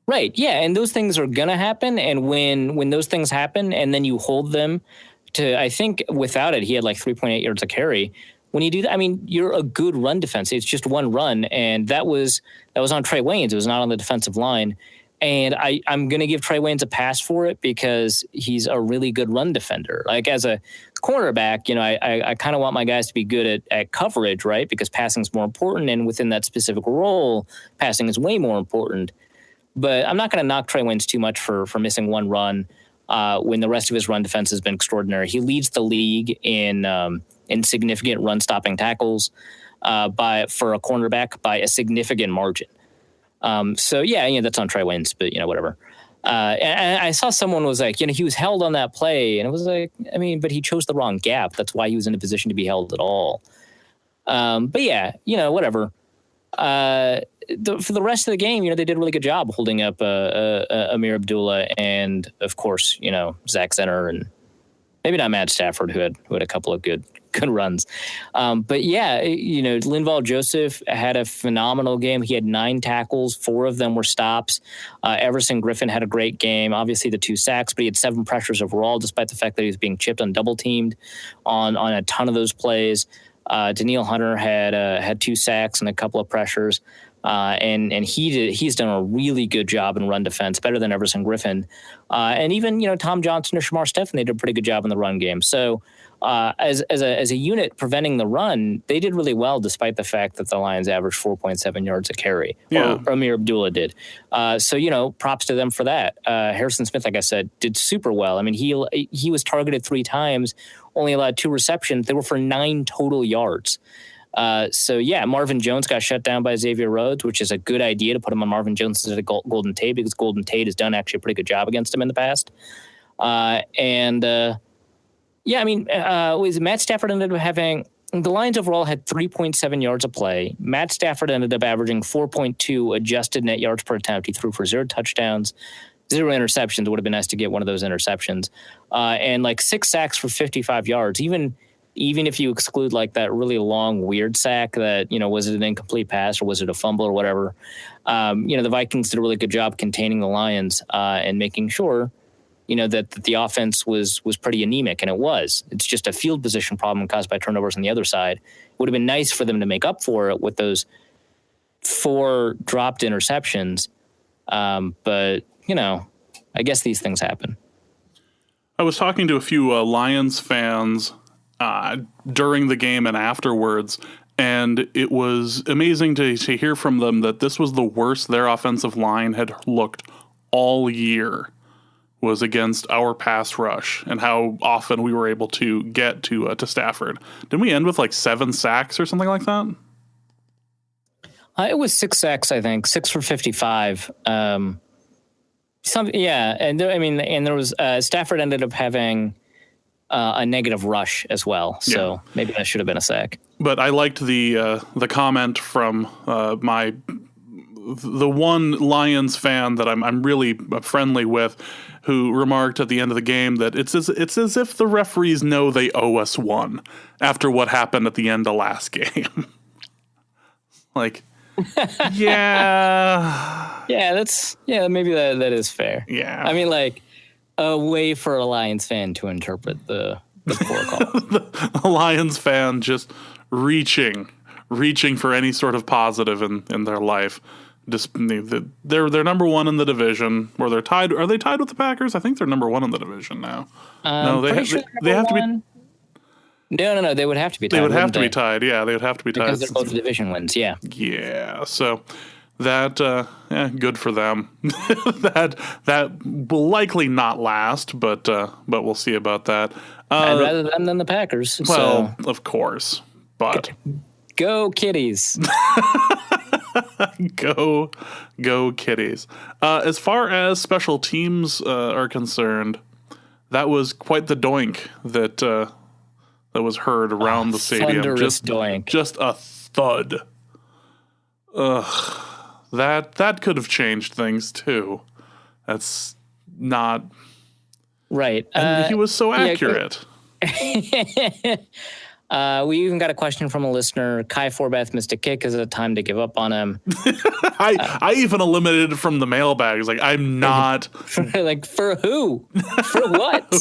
Right. Yeah. And those things are going to happen. And when those things happen and then you hold them to, I think without it, he had like 3.8 yards a carry. When you do that, you're a good run defense. It's just one run. And that was on Trey Waynes. It was not on the defensive line. And I'm going to give Trey Waynes a pass for it because he's a really good run defender. Like as a cornerback, I kind of want my guys to be good at coverage, right? Because passing is more important. And within that specific role, passing is way more important. But I'm not going to knock Trey Waynes too much for missing one run when the rest of his run defense has been extraordinary. He leads the league in significant run stopping tackles for a cornerback by a significant margin. That's on Trey Waynes, but whatever. And I saw someone was like, he was held on that play, and it was like, but he chose the wrong gap. That's why he was in a position to be held at all. Whatever. For the rest of the game, they did a really good job holding up Amir Abdullah and, of course, Zach Zenner and Maybe not Matt Stafford, who had a couple of good runs. But yeah, Linval Joseph had a phenomenal game. He had 9 tackles. 4 of them were stops. Everson Griffin had a great game. Obviously the 2 sacks, but he had 7 pressures overall, despite the fact that he was being chipped and double teamed on a ton of those plays. Daniil Hunter had 2 sacks and a couple of pressures. And he's done a really good job in run defense, better than Everson Griffin. And even, Tom Johnson or Shamar Stephen, they did a pretty good job in the run game. So as a unit preventing the run, they did really well, despite the fact that the Lions averaged 4.7 yards a carry. Yeah. Or Amir Abdullah did. So, props to them for that. Harrison Smith, like I said, did super well. I mean, he was targeted 3 times, only allowed 2 receptions. They were for 9 total yards. Marvin Jones got shut down by Xavier Rhodes, which is a good idea to put him on Marvin Jones instead of Golden Tate, because Golden Tate has done actually a pretty good job against him in the past. Matt Stafford ended up having, the Lions overall had 3.7 yards a play. Matt Stafford ended up averaging 4.2 adjusted net yards per attempt. He threw for 0 touchdowns, 0 interceptions. It would have been nice to get one of those interceptions. And 6 sacks for 55 yards. Even if you exclude that really long, weird sack that, was it an incomplete pass or was it a fumble or whatever, the Vikings did a really good job containing the Lions and making sure, that the offense was pretty anemic, and it was. It's just a field position problem caused by turnovers on the other side. It would have been nice for them to make up for it with those 4 dropped interceptions. But, I guess these things happen. I was talking to a few Lions fans during the game and afterwards, and it was amazing to hear from them that this was the worst their offensive line had looked all year, was against our pass rush, and how often we were able to get to Stafford. Didn't we end with 7 sacks or something like that? It was 6 sacks, I think, 6 for 55. And there was Stafford ended up having a negative rush as well, so maybe that should have been a sack. But I liked the comment from the one Lions fan that I'm really friendly with, who remarked at the end of the game that it's as if the referees know they owe us one after what happened at the end of last game. Maybe that is fair. Yeah, I mean, a way for a Lions fan to interpret the poor call. the Lions fan just reaching for any sort of positive in their life. Just they're number 1 in the division, or they're tied. Are they tied with the Packers? I think they're number 1 in the division now. No, they have to be. No. They would have to be tied. They would have to be tied. Yeah, they would have to be tied because they're both division wins. Yeah. Yeah. So that good for them. that will likely not last, but we'll see about that. I'd rather them than the Packers. Well, of course, but go Kitties. Go Kitties. As far as special teams are concerned, that was quite the doink that was heard around the stadium. Thunderous doink. Just a thud. Ugh. That could have changed things too. That's not right. And he was so accurate. We even got a question from a listener. Kai Forbath missed a kick. Is it time to give up on him? I even eliminated it from the mailbags. I'm not for who? For what?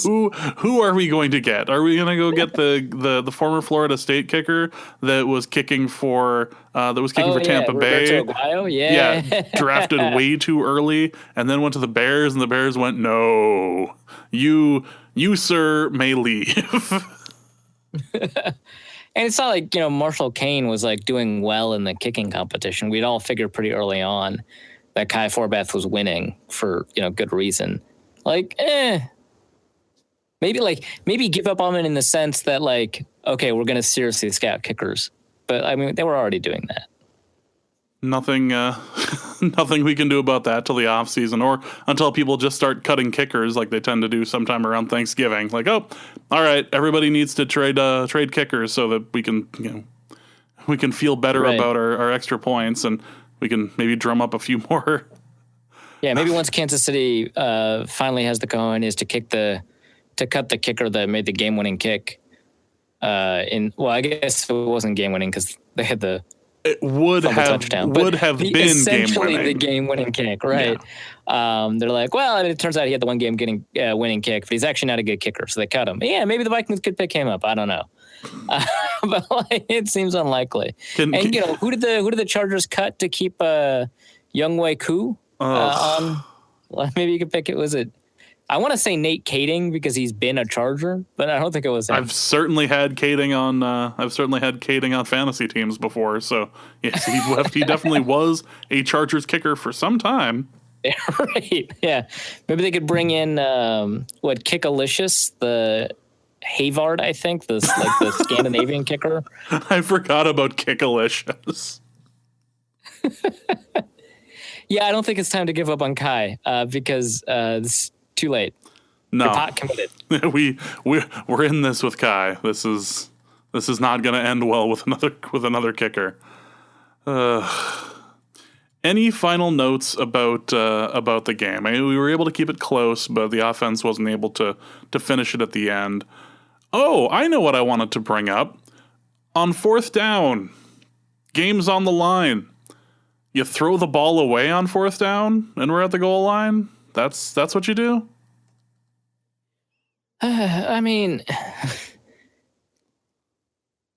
Who are we going to get? Are we going to go get the former Florida State kicker that was kicking for Tampa Bay? Roberto Aguayo? Yeah, drafted way too early, and then went to the Bears, and the Bears went, no, you sir may leave. And it's not like, Marshall Kane was doing well in the kicking competition. We'd all figured pretty early on that Kai Forbath was winning for, good reason. Maybe give up on it in the sense that okay, we're going to seriously scout kickers. But I mean, they were already doing that. Nothing we can do about that till the off season, or until people just start cutting kickers like they tend to do sometime around Thanksgiving. All right, everybody needs to trade kickers so that we can feel better about our extra points, and we can maybe drum up a few more. Yeah, maybe once Kansas City finally has the cojones to kick the to cut the kicker that made the game-winning kick. I guess it wasn't game-winning because they had the it would have touchdown, would have been essentially game-winning. the game-winning kick, right? Yeah. They're like, well, I mean, it turns out he had the one game getting winning kick, but he's actually not a good kicker, so they cut him. Yeah, maybe the Vikings could pick him up. I don't know, but like, it seems unlikely. Who did the Chargers cut to keep Younghoe Koo on? Well, maybe you could pick it. Was it? I want to say Nate Kading because he's been a Charger, but I don't think it was him. I've certainly had Kading on fantasy teams before. So yes, he definitely was a Chargers kicker for some time. Yeah, right. Yeah, maybe they could bring in Kickalicious, the Havard, I think, the Scandinavian kicker. I forgot about Kickalicious. Yeah, I don't think it's time to give up on Kai because it's too late. No, you're pot committed. we're in this with Kai. This is not going to end well with another kicker. Any final notes about the game? I mean, we were able to keep it close, but the offense wasn't able to finish it at the end. Oh, I know what I wanted to bring up. On fourth down, game's on the line. You throw the ball away on fourth down, and we're at the goal line. That's what you do? I mean,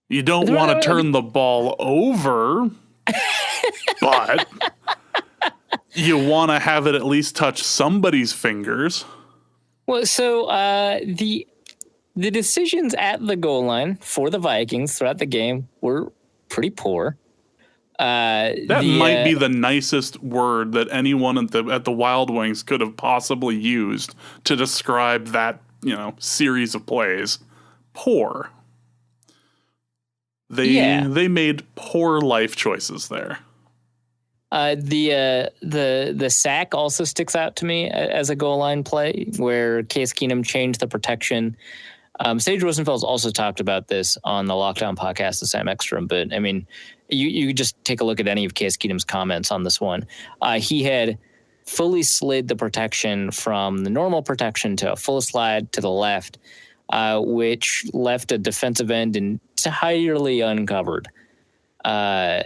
you don't want to turn the ball over, but you want to have it at least touch somebody's fingers. Well, so the decisions at the goal line for the Vikings throughout the game were pretty poor. That might be the nicest word that anyone at the Wild Wings could have possibly used to describe that, series of plays. Poor. They made poor life choices there. The sack also sticks out to me as a goal line play where Case Keenum changed the protection. Sage Rosenfels also talked about this on the Lockdown podcast with Sam Ekstrom, but I mean, you just take a look at any of Case Keenum's comments on this one. He had fully slid the protection from the normal protection to a full slide to the left, which left a defensive end entirely uncovered. So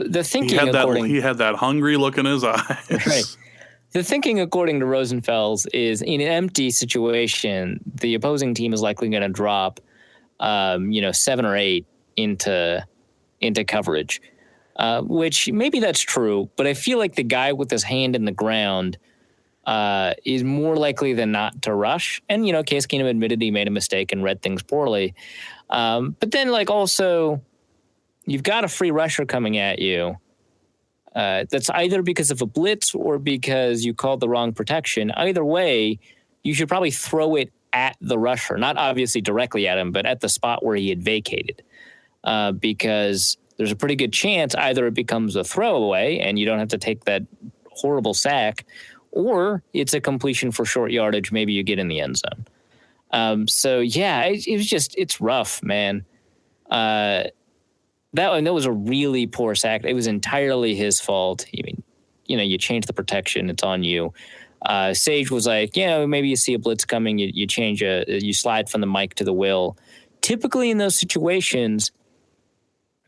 the thinking he had that hungry look in his eyes. Right. The thinking, according to Rosenfels, is in an empty situation, the opposing team is likely going to drop, 7 or 8 into coverage, which maybe that's true. But I feel like the guy with his hand in the ground is more likely than not to rush. And, Case Keenum admitted he made a mistake and read things poorly. But then, also, you've got a free rusher coming at you. That's either because of a blitz or because you called the wrong protection. Either way, you should probably throw it at the rusher, not obviously directly at him, but at the spot where he had vacated, because there's a pretty good chance either it becomes a throwaway and you don't have to take that horrible sack, or it's a completion for short yardage. Maybe you get in the end zone. It's rough, man. That was a really poor sack. It was entirely his fault. I mean, you change the protection, it's on you. Sage was like, maybe you see a blitz coming, you slide from the mic to the will. Typically in those situations,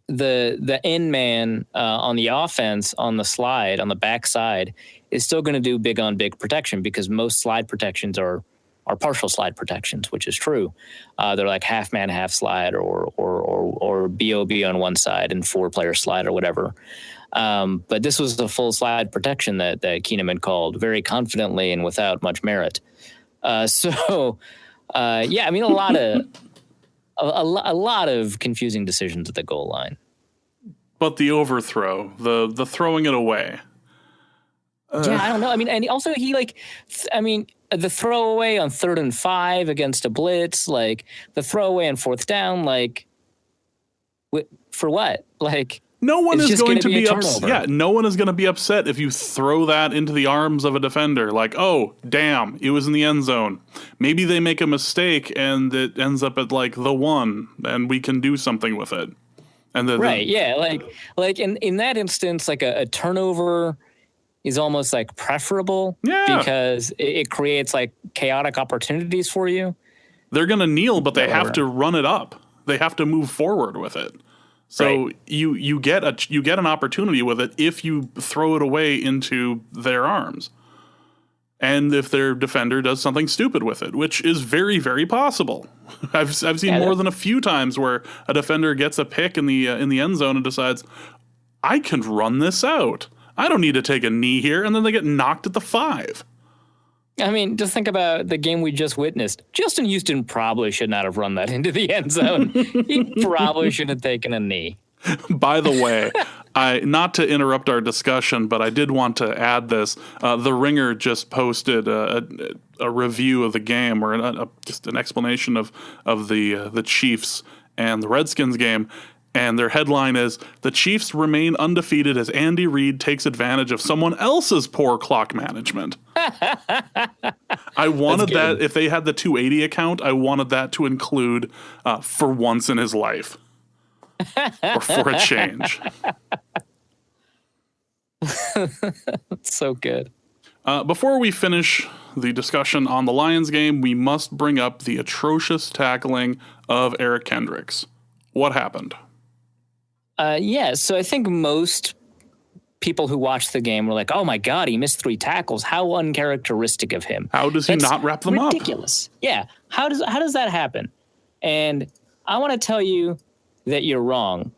the end man on the offense on the slide on the backside is still going to do big on big protection because most slide protections are partial slide protections, which is true. They're like half man, half slide, or BOB on one side and 4-player slide or whatever. But this was the full slide protection that Keenum had called very confidently and without much merit. A lot of confusing decisions at the goal line. But the overthrow, the throwing it away. I don't know. I mean, and also the throwaway on 3rd and 5 against a blitz, like the throwaway on 4th down, like for what? Like no one is going to be upset. Yeah, no one is going to be upset if you throw that into the arms of a defender. Like, oh, damn, it was in the end zone. Maybe they make a mistake and it ends up at like the 1, and we can do something with it. And like in that instance, like a turnover is almost like preferable because it creates like chaotic opportunities for you. They're going to kneel, but they have to run it up. They have to move forward with it. So you get an opportunity with it if you throw it away into their arms. And if their defender does something stupid with it, which is very, very possible. I've seen more than a few times where a defender gets a pick in the end zone and decides, I can run this out. I don't need to take a knee here, and then they get knocked at the 5. I mean, just think about the game we just witnessed. Justin Houston probably should not have run that into the end zone. He probably should have taken a knee. By the way, not to interrupt our discussion, but I did want to add this. The Ringer just posted a review of the game, or just an explanation of the Chiefs and the Redskins game. And their headline is, "The Chiefs remain undefeated as Andy Reid takes advantage of someone else's poor clock management." I wanted that, if they had the 280 account, I wanted that to include for once in his life. Or for a change. So good. Before we finish the discussion on the Lions game, we must bring up the atrocious tackling of Eric Kendricks. What happened? So I think most people who watched the game were like, oh my God, he missed 3 tackles. How uncharacteristic of him. How does he not wrap them up? Ridiculous. Yeah. How does that happen? And I want to tell you that you're wrong.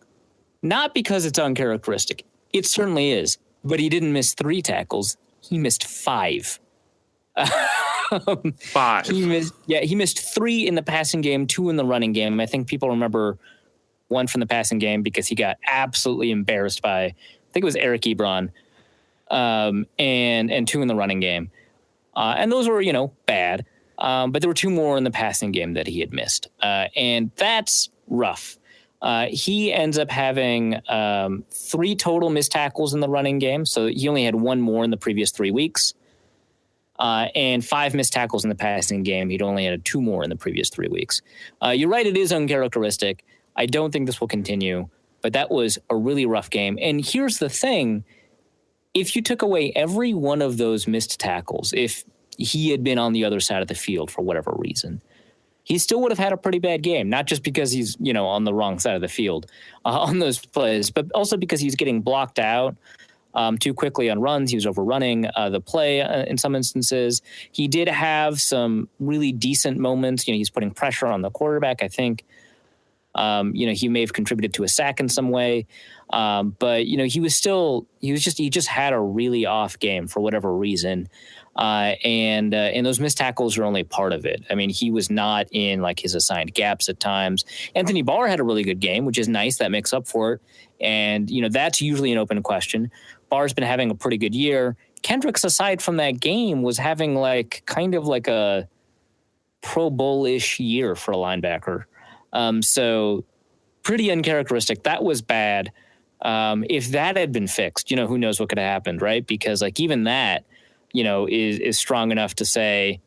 Not because it's uncharacteristic. It certainly is. But he didn't miss 3 tackles. He missed 5. 5. He missed 3 in the passing game, 2 in the running game. I think people remember 1 from the passing game because he got absolutely embarrassed by, I think it was Eric Ebron, and 2 in the running game. And those were, bad. But there were 2 more in the passing game that he had missed. And that's rough. He ends up having 3 total missed tackles in the running game. So he only had 1 more in the previous 3 weeks. And 5 missed tackles in the passing game. He'd only had 2 more in the previous 3 weeks. You're right, it is uncharacteristic. I don't think this will continue, but that was a really rough game. And here's the thing. If you took away every one of those missed tackles, if he had been on the other side of the field for whatever reason, he still would have had a pretty bad game, not just because he's, on the wrong side of the field on those plays, but also because he's getting blocked out too quickly on runs. He was overrunning the play in some instances. He did have some really decent moments. He's putting pressure on the quarterback, I think. He may have contributed to a sack in some way. But he just had a really off game for whatever reason. And those missed tackles are only part of it. I mean, he was not in like his assigned gaps at times. Anthony Barr had a really good game, which is nice. That makes up for it. And, that's usually an open question. Barr's been having a pretty good year. Kendricks, aside from that game, was having kind of like a Pro Bowl-ish year for a linebacker. So pretty uncharacteristic. That was bad. If that had been fixed, who knows what could have happened, right? Because even that, is strong enough to say,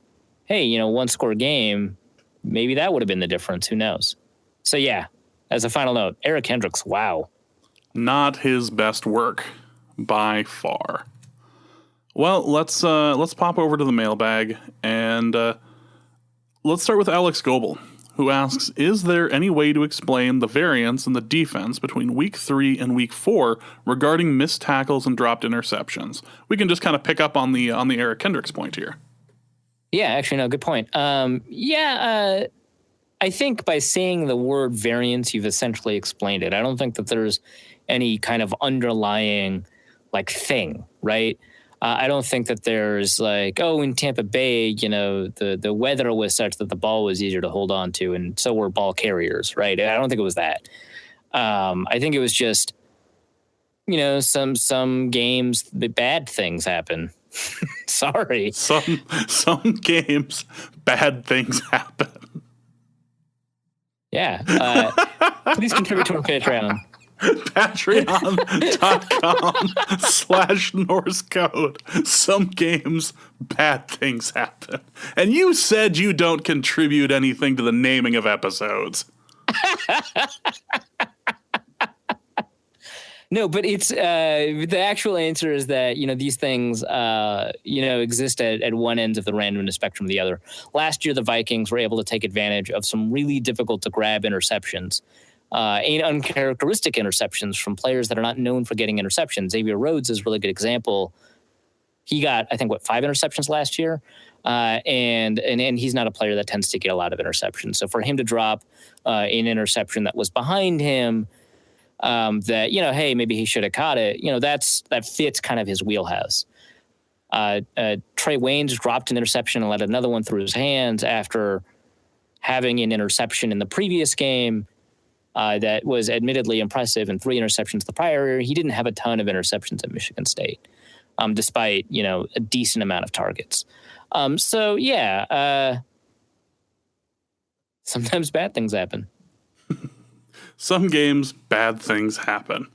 hey, 1-score game, maybe that would have been the difference. Who knows? So yeah, as a final note, Eric Kendricks, wow. Not his best work by far. Well, let's pop over to the mailbag and let's start with Alex Goebel, who asks, is there any way to explain the variance in the defense between week 3 and week 4 regarding missed tackles and dropped interceptions? We can just kind of pick up on the Eric Kendricks point here. Yeah, actually, no, good point. I think by saying the word variance, you've essentially explained it. I don't think that there's any kind of underlying thing, right? I don't think that there's in Tampa Bay, the weather was such that the ball was easier to hold on to, and so were ball carriers, right? I don't think it was that. I think it was just, some games, the bad things happen. Sorry. Some games, bad things happen. Yeah. Please contribute to our Patreon. Patreon.com/Norse Code. Some games, bad things happen. And you said you don't contribute anything to the naming of episodes. No, but it's the actual answer is that, these things, exist at one end of the randomness spectrum of the other. Last year, the Vikings were able to take advantage of some really difficult to grab interceptions and uncharacteristic interceptions from players that are not known for getting interceptions. Xavier Rhodes is a really good example. He got, I think, 5 interceptions last year. And he's not a player that tends to get a lot of interceptions. So for him to drop an interception that was behind him, that, hey, maybe he should have caught it, that fits kind of his wheelhouse. Trey Waynes dropped an interception and let another one through his hands after having an interception in the previous game that was admittedly impressive, and 3 interceptions the prior year. He didn't have a ton of interceptions at Michigan State, despite, a decent amount of targets. Sometimes bad things happen. Some games, bad things happen.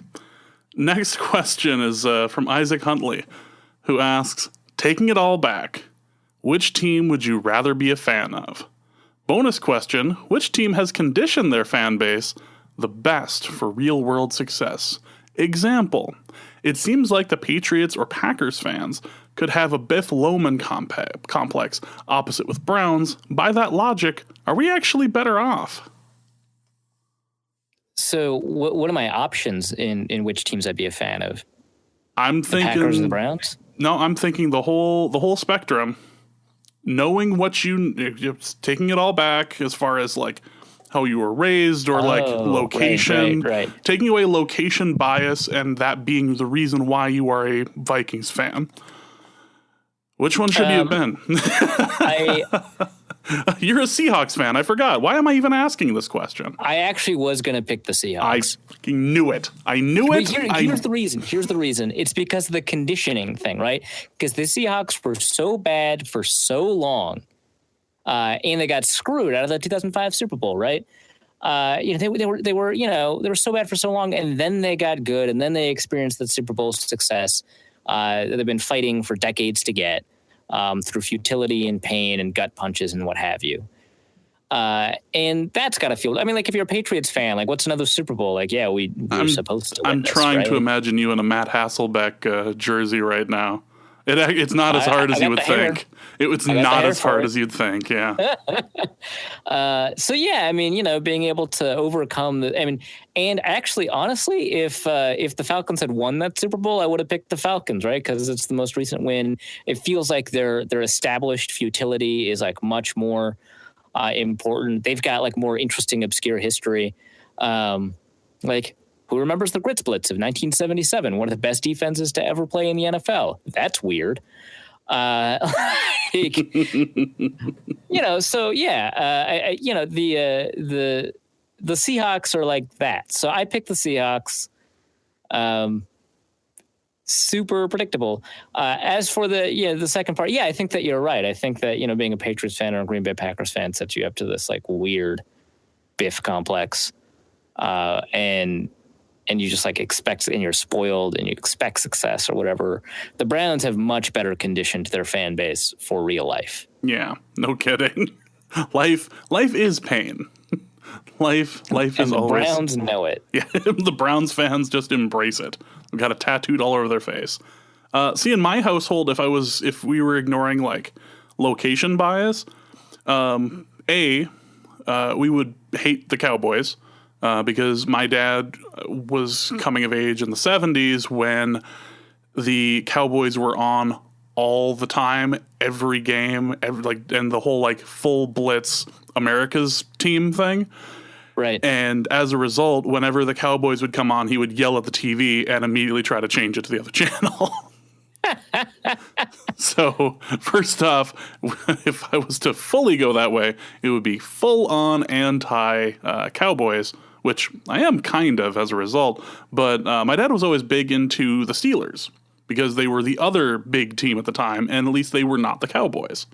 Next question is from Isaac Huntley, who asks, taking it all back, which team would you rather be a fan of? Bonus question, which team has conditioned their fan base the best for real-world success? Example, it seems like the Patriots or Packers fans could have a Biff Loman complex opposite with Browns. By that logic, are we actually better off? So what are my options in which teams I'd be a fan of? I'm thinking the Packers and the Browns. No, I'm thinking the whole spectrum. Knowing what you're taking it all back as far as like how you were raised or like location, right. Taking away location bias and that being the reason why you are a Vikings fan. Which one should you have been? You're a Seahawks fan. I forgot. Why am I even asking this question? I actually was going to pick the Seahawks. I fucking knew it. I knew it. Here's the reason. Here's the reason. It's because of the conditioning thing, right? Because the Seahawks were so bad for so long, and they got screwed out of the 2005 Super Bowl, right? They were so bad for so long, and then they got good, and then they experienced the Super Bowl success that they've been fighting for decades to get. Through futility and pain and gut punches and what have you. And that's got to feel, I mean, like if you're a Patriots fan, like what's another Super Bowl? Like, yeah, we're supposed to win this, trying right? to imagine you in a Matt Hasselbeck jersey right now. It's not as hard as you would think. It's not as hard as you'd think, yeah. Being able to overcome and actually, honestly, if the Falcons had won that Super Bowl, I would have picked the Falcons, right? Because it's the most recent win. It feels like their established futility is like much more important. They've got like more interesting, obscure history. Who remembers the Grits Blitz of 1977? One of the best defenses to ever play in the NFL. That's weird. The Seahawks are like that. So I picked the Seahawks. Super predictable. As for the second part, I think that you're right. I think that, being a Patriots fan or a Green Bay Packers fan sets you up to this like weird Biff complex. And you just like expect, and you're spoiled and you expect success or whatever. The Browns have much better conditioned their fan base for real life. Yeah, no kidding. Life is pain. Life is always. The Browns know it. Yeah, the Browns fans just embrace it. We've got it tattooed all over their face. See, in my household, if we were ignoring like location bias, we would hate the Cowboys. Because my dad was coming of age in the 70s when the Cowboys were on all the time, every game, and the whole like full blitz America's team thing. Right. And as a result, whenever the Cowboys would come on, he would yell at the TV and immediately try to change it to the other channel. So, first off, if I was to fully go that way, it would be full-on anti-Cowboys, which I am kind of as a result. But my dad was always big into the Steelers because they were the other big team at the time, and at least they were not the Cowboys.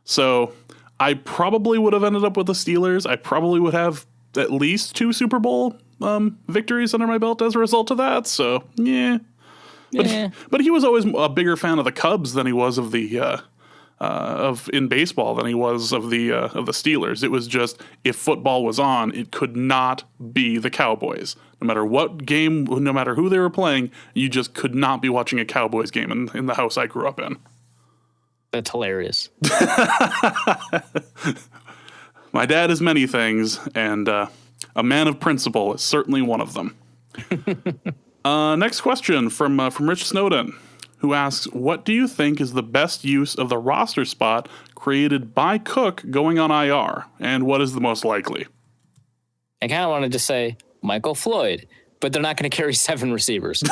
So, I probably would have ended up with the Steelers. I probably would have at least 2 Super Bowl victories under my belt as a result of that. So, yeah. But he was always a bigger fan of the Cubs than he was of the in baseball than he was of the Steelers. It was just, if football was on, it could not be the Cowboys. No matter what game, no matter who they were playing, you just could not be watching a Cowboys game in the house I grew up in. That's hilarious. My dad is many things, and a man of principle is certainly one of them. Next question from Rich Snowden, who asks, what do you think is the best use of the roster spot created by Cook going on IR, and what is the most likely? I kind of wanted to say Michael Floyd, but they're not going to carry 7 receivers.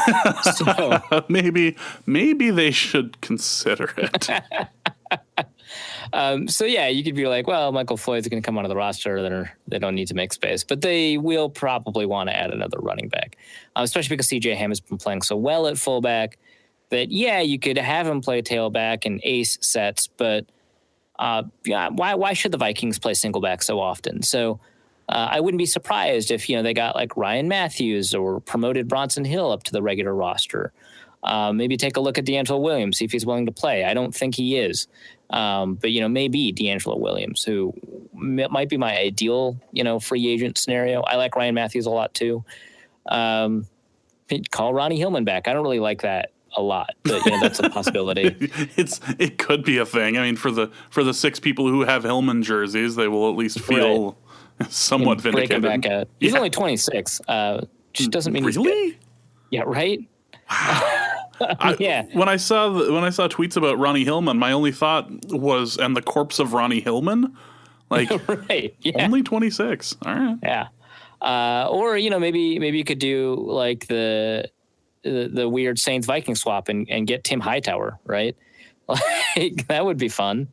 So maybe they should consider it. So yeah, you could be like, well, Michael Floyd's going to come onto the roster. They don't need to make space, but they will probably want to add another running back, especially because C.J. Ham has been playing so well at fullback that, yeah, you could have him play tailback and ace sets, but why should the Vikings play single back so often? So I wouldn't be surprised if, they got like Ryan Matthews or promoted Bronson Hill up to the regular roster. Maybe take a look at D'Angelo Williams, see if he's willing to play. I don't think he is. But, maybe D'Angelo Williams, who might be my ideal, free agent scenario. I like Ryan Matthews a lot, too. Call Ronnie Hillman back. I don't really like that a lot, but that's a possibility. It could be a thing. I mean, for the 6 people who have Hillman jerseys, they will at least feel somewhat vindicated. Break him back out. He's only 26. Just doesn't mean really? He's good. Yeah, right. Yeah. When I saw tweets about Ronnie Hillman, my only thought was, and the corpse of Ronnie Hillman, like right. Yeah. Only 26. All right. Yeah. Or maybe you could do like the weird Saints Viking swap and get Tim Hightower, right? Like that would be fun.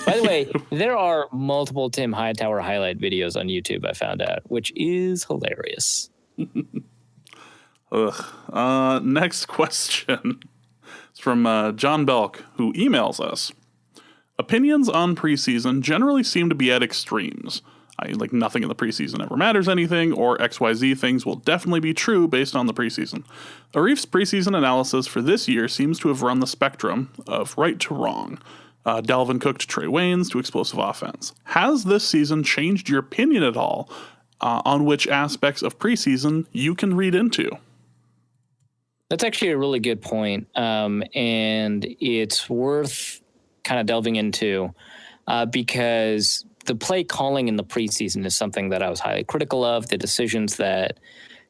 By the way, there are multiple Tim Hightower highlight videos on YouTube, I found out, which is hilarious. Next question is from John Belk, who emails us. Opinions on preseason generally seem to be at extremes. Like nothing in the preseason ever matters anything, or XYZ things will definitely be true based on the preseason. Arif's preseason analysis for this year seems to have run the spectrum of right to wrong. Dalvin Cook to Trey Waynes to explosive offense. Has this season changed your opinion at all on which aspects of preseason you can read into? That's actually a really good point, and it's worth kind of delving into because the play calling in the preseason is something that I was highly critical of. The decisions that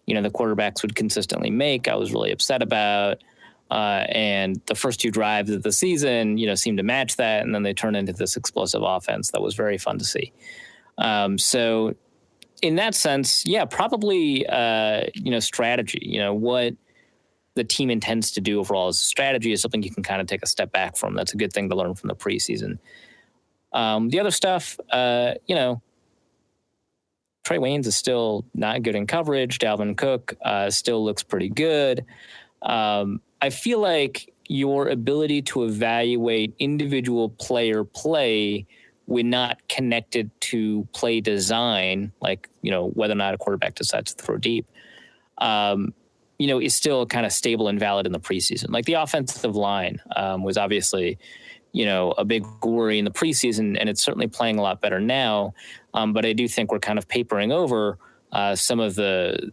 the quarterbacks would consistently make, I was really upset about. And the first 2 drives of the season, seemed to match that. And then they turned into this explosive offense that was very fun to see. So in that sense, yeah, probably, strategy, what the team intends to do overall as a strategy is something you can kind of take a step back from. That's a good thing to learn from the preseason. The other stuff, Trey Waynes is still not good in coverage. Dalvin Cook still looks pretty good. I feel like your ability to evaluate individual player play when not connected to play design, like, whether or not a quarterback decides to throw deep, is still kind of stable and valid in the preseason. Like the offensive line was obviously, a big worry in the preseason, and it's certainly playing a lot better now. But I do think we're kind of papering over some of the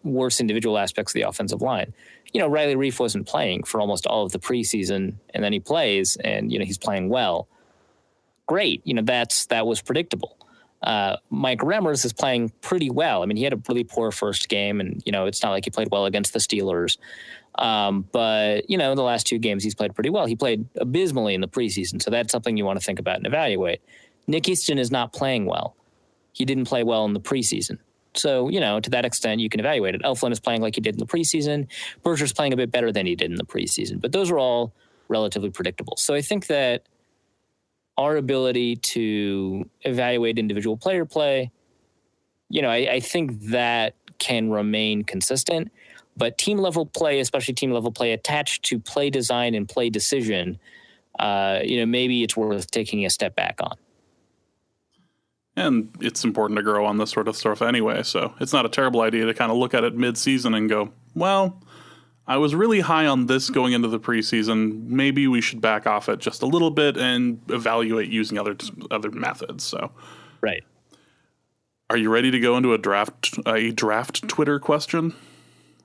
worst individual aspects of the offensive line. Riley Reiff wasn't playing for almost all of the preseason, and then he plays, and he's playing well. Great, that was predictable. Mike Remmers is playing pretty well. I mean, he had a really poor first game, and it's not like he played well against the Steelers. But in the last 2 games, he's played pretty well. He played abysmally in the preseason, so that's something you want to think about and evaluate. Nick Easton is not playing well. He didn't play well in the preseason. So, to that extent, you can evaluate it. Elflein is playing like he did in the preseason. Berger's playing a bit better than he did in the preseason. But those are all relatively predictable. So I think that our ability to evaluate individual player play, I think that can remain consistent. But team-level play, especially team-level play attached to play design and play decision, maybe it's worth taking a step back on. And it's important to grow on this sort of stuff anyway, so it's not a terrible idea to kind of look at it mid-season and go, well, I was really high on this going into the preseason. Maybe we should back off it just a little bit and evaluate using other methods. So, right. Are you ready to go into a draft Twitter question?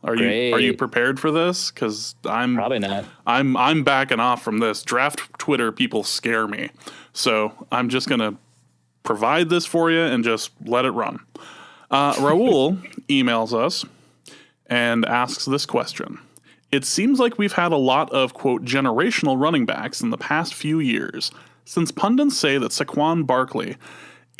Are you prepared for this? Because I'm probably not. I'm backing off from this. Draft Twitter people scare me, so I'm just gonna provide this for you and just let it run. Raul emails us and asks this question. It seems like we've had a lot of, quote, generational running backs in the past few years, since pundits say that Saquon Barkley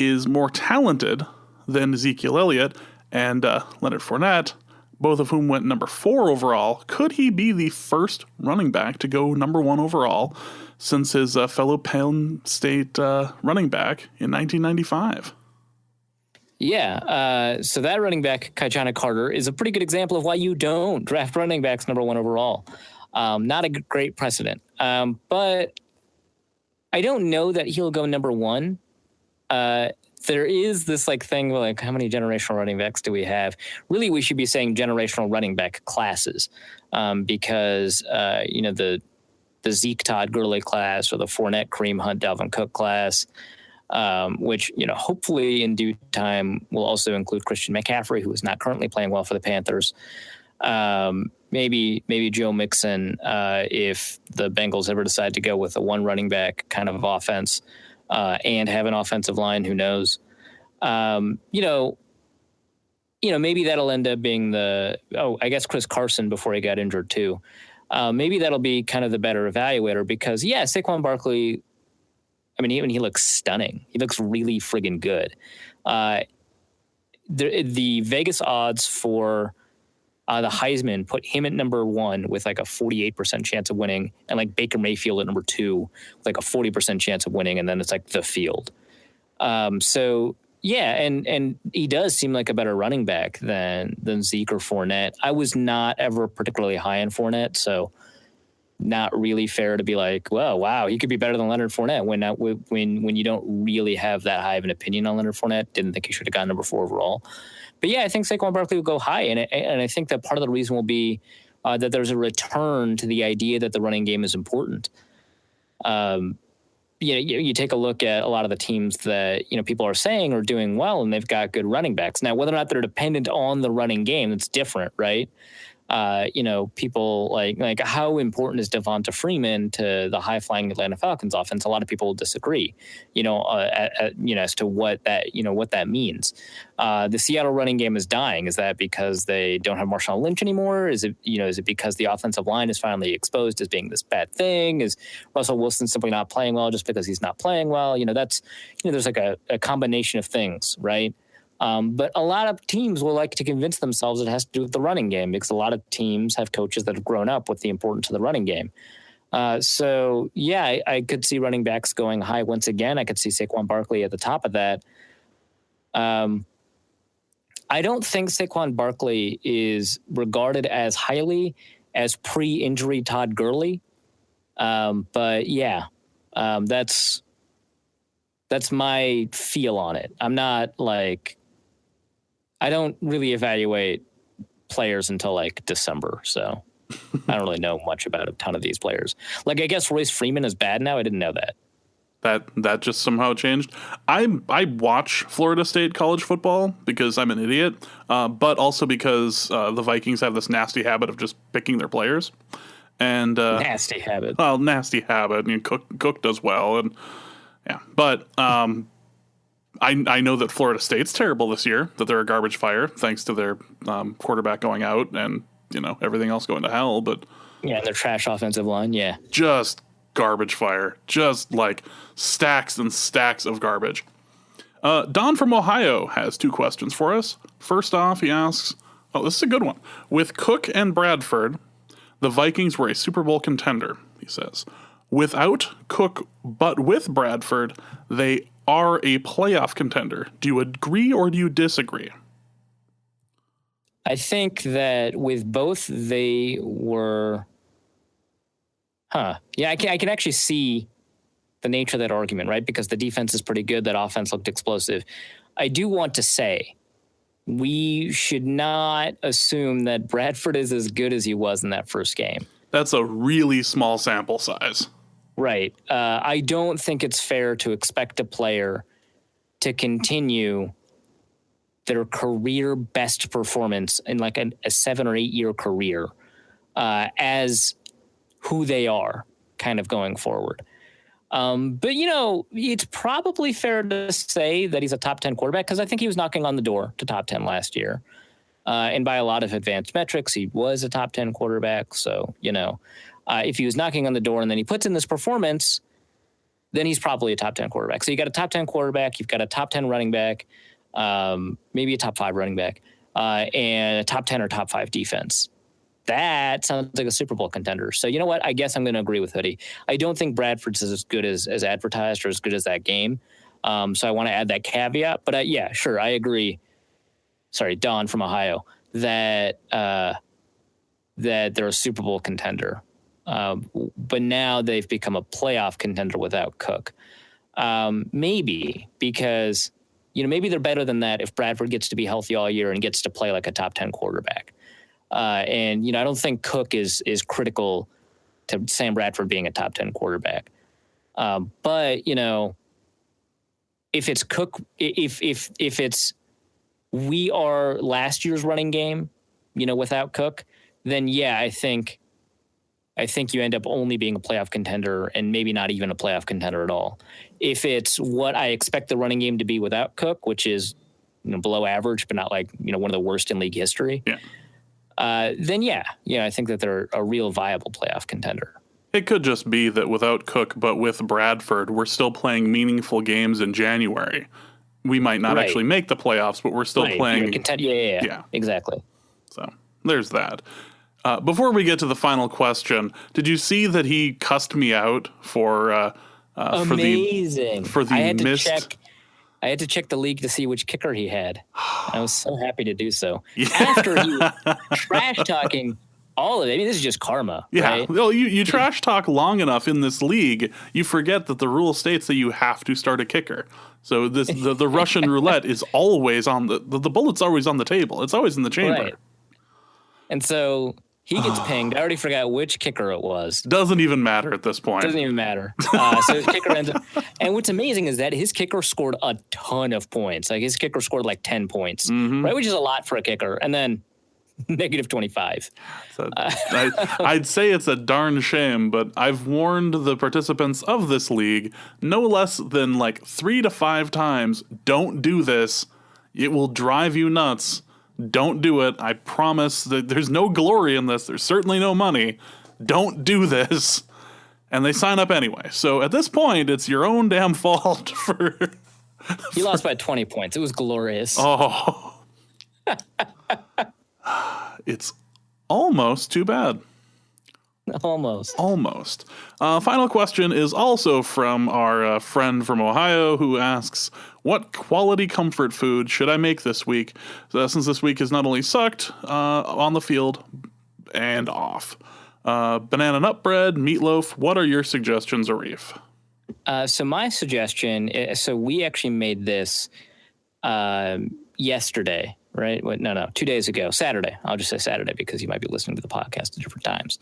is more talented than Ezekiel Elliott and Leonard Fournette, both of whom went number 4 overall. Could he be the first running back to go number 1 overall since his fellow Penn State running back in 1995? Yeah, so that running back, Kajana Carter, is a pretty good example of why you don't draft running backs number 1 overall. Not a great precedent. But I don't know that he'll go number 1. There is this thing where how many generational running backs do we have? Really, we should be saying generational running back classes, because the Zeke Todd Gurley class or the Fournette Kareem Hunt Dalvin Cook class, which hopefully in due time will also include Christian McCaffrey, who is not currently playing well for the Panthers. Maybe Joe Mixon, if the Bengals ever decide to go with a one running back kind of offense. And have an offensive line, who knows? Maybe that'll end up being I guess Chris Carson before he got injured too. Maybe that'll be kind of the better evaluator because, Saquon Barkley, he looks stunning. He looks really friggin' good. The Vegas odds for the Heisman put him at number 1 with a 48% chance of winning, and Baker Mayfield at number 2 with a 40% chance of winning, and then it's the field. And he does seem like a better running back than Zeke or Fournette. I was not ever particularly high on Fournette, so not really fair to be well, wow, he could be better than Leonard Fournette when you don't really have that high of an opinion on Leonard Fournette. Didn't think he should have gotten number 4 overall. But I think Saquon Barkley will go high, and I think that part of the reason will be that there's a return to the idea that the running game is important. You take a look at a lot of the teams that people are saying are doing well, and they've got good running backs. Now, whether or not they're dependent on the running game, that's different, right? People like how important is Devonta Freeman to the high-flying Atlanta Falcons offense? A lot of people disagree, as to what that means. The Seattle running game is dying. Is that because they don't have Marshawn Lynch anymore? Is it because the offensive line is finally exposed as being this bad thing? Is Russell Wilson simply not playing well just because he's not playing well? There's a combination of things, right? But a lot of teams will like to convince themselves it has to do with the running game because a lot of teams have coaches that have grown up with the importance of the running game. I could see running backs going high once again. I could see Saquon Barkley at the top of that. I don't think Saquon Barkley is regarded as highly as pre-injury Todd Gurley. That's my feel on it. I'm not I don't really evaluate players until December, so I don't really know much about a ton of these players. I guess Royce Freeman is bad now. I didn't know that. That just somehow changed. I watch Florida State college football because I'm an idiot, but also because the Vikings have this nasty habit of just picking their players. And nasty habit. Well, nasty habit. Cook does well, and but. I know that Florida State's terrible this year, that they're a garbage fire thanks to their quarterback going out and, everything else going to hell. But and their trash offensive line. Yeah. Just garbage fire. Just stacks and stacks of garbage. Don from Ohio has 2 questions for us. First off, he asks, this is a good one. With Cook and Bradford, the Vikings were a Super Bowl contender, he says. Without Cook, but with Bradford, they are a playoff contender. Do you agree or do you disagree? I think that with both, they were... Yeah, I can actually see the nature of that argument, right? Because the defense is pretty good. That offense looked explosive. I do want to say we should not assume that Bradford is as good as he was in that first game. That's a really small sample size. Right. I don't think it's fair to expect a player to continue their career best performance in like a 7 or 8 year career as who they are kind of going forward. But, you know, it's probably fair to say that he's a top 10 quarterback because I think he was knocking on the door to top 10 last year. And by a lot of advanced metrics, he was a top 10 quarterback. So, you know, if he was knocking on the door and then he puts in this performance, then he's probably a top 10 quarterback. So you got a top 10 quarterback, you've got a top 10 running back, maybe a top 5 running back, and a top 10 or top 5 defense. That sounds like a Super Bowl contender. So you know what? I guess I'm going to agree with Hoodie. I don't think Bradford's as good as advertised or as good as that game. So I want to add that caveat. But yeah, sure, I agree. Sorry, Don from Ohio, that they're a Super Bowl contender. But now they've become a playoff contender without Cook. Maybe because, you know, maybe they're better than that if Bradford gets to be healthy all year and gets to play like a top 10 quarterback. And, you know, I don't think Cook is critical to Sam Bradford being a top 10 quarterback. But, you know, if it's Cook, if it's we are last year's running game, you know, without Cook, then yeah, I think you end up only being a playoff contender and maybe not even a playoff contender at all. If it's what I expect the running game to be without Cook, which is, you know, below average, but not like, you know, one of the worst in league history. Yeah. Then yeah, I think that they're a real viable playoff contender. It could just be that without Cook, but with Bradford, we're still playing meaningful games in January. We might not actually make the playoffs, but we're still playing. Yeah, exactly. So there's that. Before we get to the final question, did you see that he cussed me out for amazing for the missed? I had to check the league to see which kicker he had. I was so happy to do so. Yeah. After he was trash talking all of it. I mean, this is just karma. Yeah. Right? Well, you trash talk long enough in this league, you forget that the rule states that you have to start a kicker. So the Russian roulette is always on the bullet's always on the table. It's always in the chamber. Right. And so he gets pinged. I already forgot which kicker it was. Doesn't even matter at this point. Doesn't even matter. So his kicker ends up. And what's amazing is that his kicker scored a ton of points. Like his kicker scored like 10 points, right? Which is a lot for a kicker. And then negative 25. So I'd say it's a darn shame, but I've warned the participants of this league no less than like 3 to 5 times, don't do this. It will drive you nuts. Don't do it. I promise that there's no glory in this. There's certainly no money. Don't do this. And they sign up anyway. So at this point, it's your own damn fault for... You lost by 20 points. It was glorious. Oh. It's almost too bad. Almost. Final question is also from our friend from Ohio who asks, what quality comfort food should I make this week? Since this week has not only sucked on the field and off. Banana nut bread, meatloaf. What are your suggestions, Arif? So my suggestion, so we actually made this yesterday, right? No, 2 days ago, Saturday. I'll just say Saturday because you might be listening to the podcast at different times.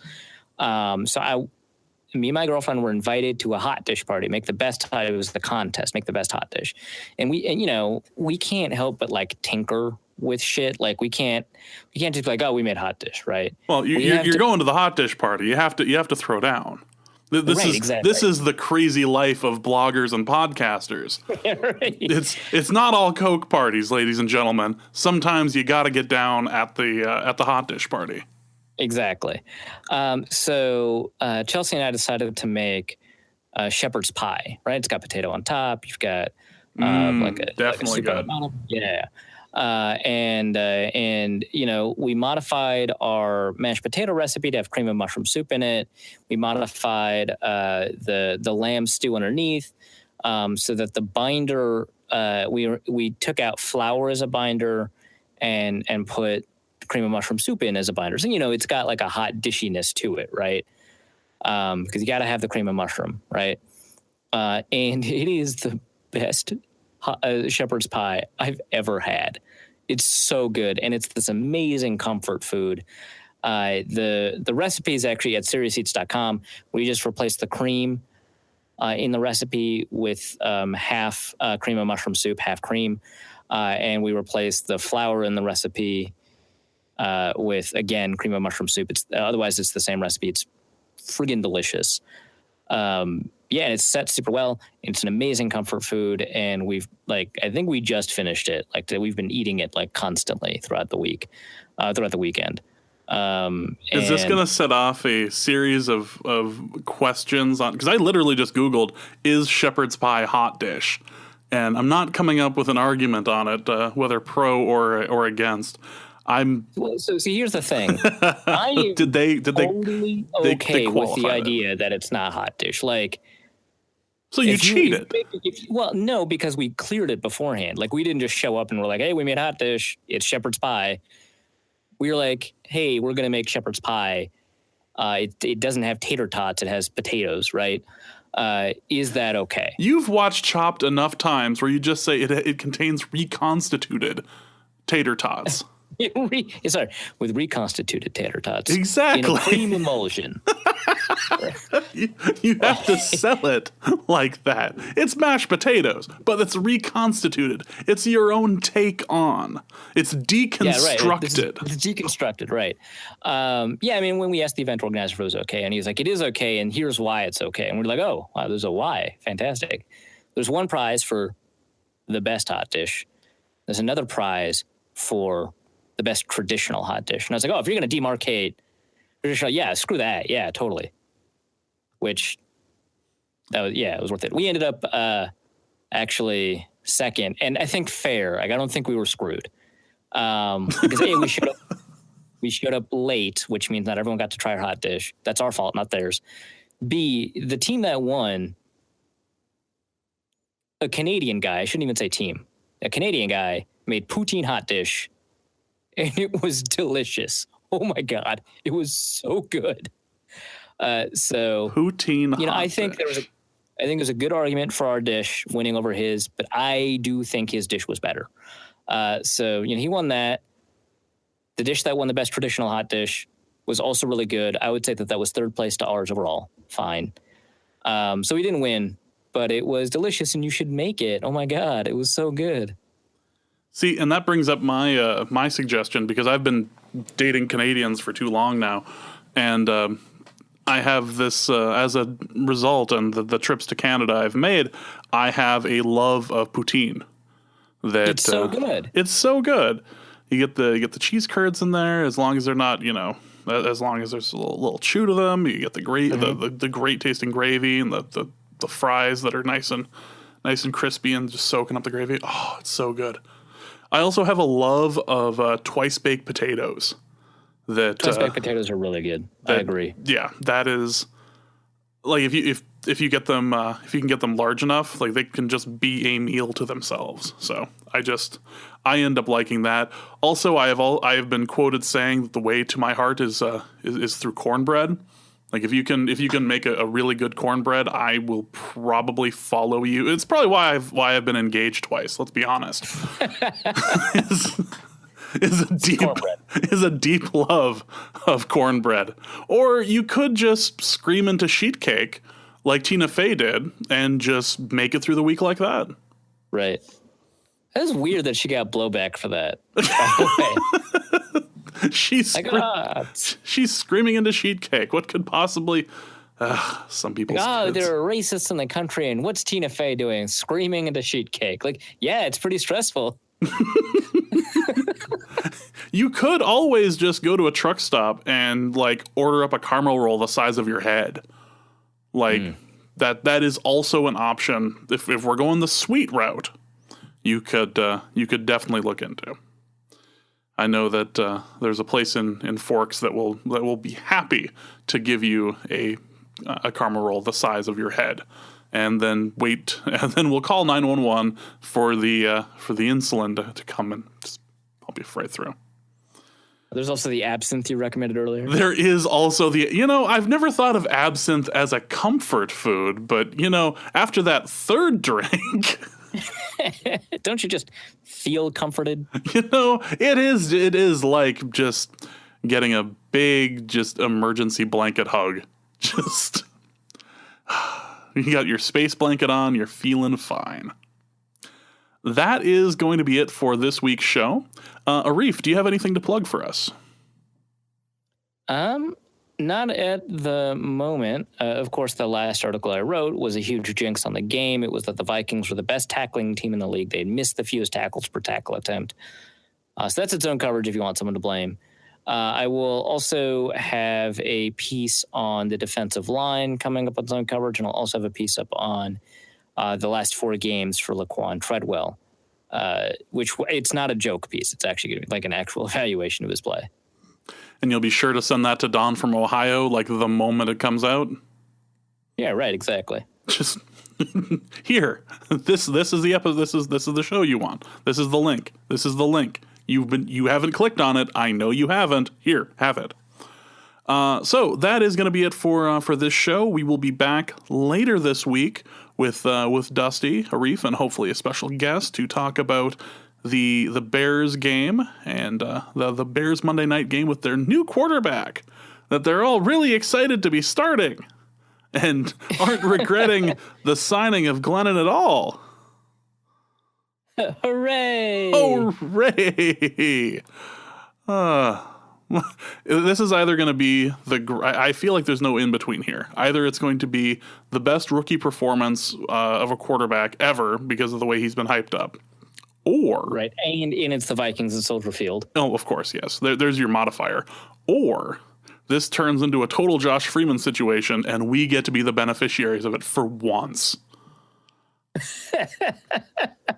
Me and my girlfriend were invited to a hot dish party. Make the best hot. It was the contest. Make the best hot dish, and we can't help but like tinker with shit. Like we can't just be like, oh, we made hot dish, right? Well, you're going to the hot dish party. You have to throw down. This is the crazy life of bloggers and podcasters. Right. It's not all Coke parties, ladies and gentlemen. Sometimes you got to get down at the hot dish party. Exactly. So Chelsea and I decided to make shepherd's pie. Right, it's got potato on top. You've got definitely good. Yeah. And we modified our mashed potato recipe to have cream of mushroom soup in it. We modified the lamb stew underneath so that the binder we took out flour as a binder and put cream of mushroom soup in as a binder. So it's got like a hot dishiness to it, right? Because you got to have the cream of mushroom, right? And it is the best shepherd's pie I've ever had. It's so good, and it's this amazing comfort food. The recipe is actually at seriouseats.com. We just replaced the cream in the recipe with half cream of mushroom soup, half cream, and we replaced the flour in the recipe with, again, cream of mushroom soup. Otherwise it's the same recipe. It's friggin' delicious. Yeah, and it's set super well. It's an amazing comfort food, and I think we just finished it. We've been eating it constantly throughout the week, throughout the weekend. Is this going to set off a series of questions on? Because I literally just Googled, is shepherd's pie hot dish? And I'm not coming up with an argument on it, whether pro or against. So see, here's the thing. I did they totally okay with the idea that it's not hot dish. So you cheated? Well, no, because we cleared it beforehand. We didn't just show up and we're like, hey, we made hot dish. It's shepherd's pie. We were like, hey, we're going to make shepherd's pie. It doesn't have tater tots. It has potatoes, right? Is that okay? You've watched Chopped enough times where you just say it contains reconstituted tater tots. Sorry, with reconstituted tater tots. Exactly. In a cream emulsion. You have to sell it like that. It's mashed potatoes, but it's reconstituted. It's your own take on. It's deconstructed. Yeah, right. It's deconstructed, right. When we asked the event organizer if it was okay, and he's like, it is okay, and here's why it's okay. And we're like, oh, wow, there's a why. Fantastic. There's one prize for the best hot dish. There's another prize for the best traditional hot dish. And I was like, oh, if you're going to demarcate traditional, yeah, screw that. Yeah, totally. Which, it was worth it. We ended up actually second, and I think fair. I don't think we were screwed. Because A, we showed up late, which means not everyone got to try our hot dish. That's our fault, not theirs. B, the team that won, a Canadian guy, I shouldn't even say team, a Canadian guy made poutine hot dish, and it was delicious. Oh my God. It was so good. Poutine hot I think dish. there's a good argument for our dish winning over his, but I do think his dish was better. He won that. The dish that won the best traditional hot dish was also really good. I would say that was third place to ours overall. Fine. So he didn't win, but it was delicious, and you should make it. Oh my God. It was so good. See, and that brings up my my suggestion, because I've been dating Canadians for too long now, and I have this as a result, and the trips to Canada I've made, I have a love of poutine. It's so good. It's so good. You get the cheese curds in there, as long as they're not, as long as there's a little chew to them. You get the great the great tasting gravy, and the fries that are nice and crispy and just soaking up the gravy. Oh, it's so good. I also have a love of twice baked potatoes. Twice baked potatoes are really good. I agree. Yeah, that is if you get them if you can get them large enough, they can just be a meal to themselves. So I end up liking that. Also, I have been quoted saying that the way to my heart is through cornbread. If you can make a really good cornbread, I will probably follow you. It's probably why I've been engaged twice. Let's be honest. is a deep love of cornbread. Or you could just scream into sheet cake like Tina Fey did and just make it through the week like that. Right. That is weird that she got blowback for that. She's screaming into sheet cake. What could possibly... some people. There are racists in the country, and what's Tina Fey doing? Screaming into sheet cake. It's pretty stressful. You could always just go to a truck stop and order up a caramel roll the size of your head. That is also an option. If we're going the sweet route, you could definitely look into. I know that there's a place in Forks that will be happy to give you a caramel roll the size of your head, and then we'll call 911 for the insulin to come and just pump you right through. There's also the absinthe you recommended earlier. There is also I've never thought of absinthe as a comfort food, but after that third drink. Don't you just feel comforted. It is like just getting a big, just emergency blanket hug. Just, you got your space blanket on, you're feeling fine. That is going to be it for this week's show. Arif, do you have anything to plug for us? Not at the moment. Of course, the last article I wrote was a huge jinx on the game. It was that the Vikings were the best tackling team in the league. They'd missed the fewest tackles per tackle attempt. So that's its own coverage if you want someone to blame. I will also have a piece on the defensive line coming up on its own coverage, and I'll also have a piece up on the last 4 games for Laquan Treadwell, which it's not a joke piece. It's actually going to be like an actual evaluation of his play. And you'll be sure to send that to Don from Ohio, like the moment it comes out. Yeah, right. Exactly. Just here. This is the episode. This is the show you want. This is the link. This is the link. You haven't clicked on it. I know you haven't. Here, have it. So that is going to be it for this show. We will be back later this week with Dusty, Arif, and hopefully a special guest to talk about the Bears game and the Bears Monday night game with their new quarterback that they're all really excited to be starting and aren't regretting the signing of Glennon at all. Hooray! Hooray! This is either going to be I feel like there's no in between here. Either it's going to be the best rookie performance of a quarterback ever because of the way he's been hyped up. Or right, and it's the Vikings in Soldier Field. Oh, of course, yes. There's your modifier. Or this turns into a total Josh Freeman situation, and we get to be the beneficiaries of it for once.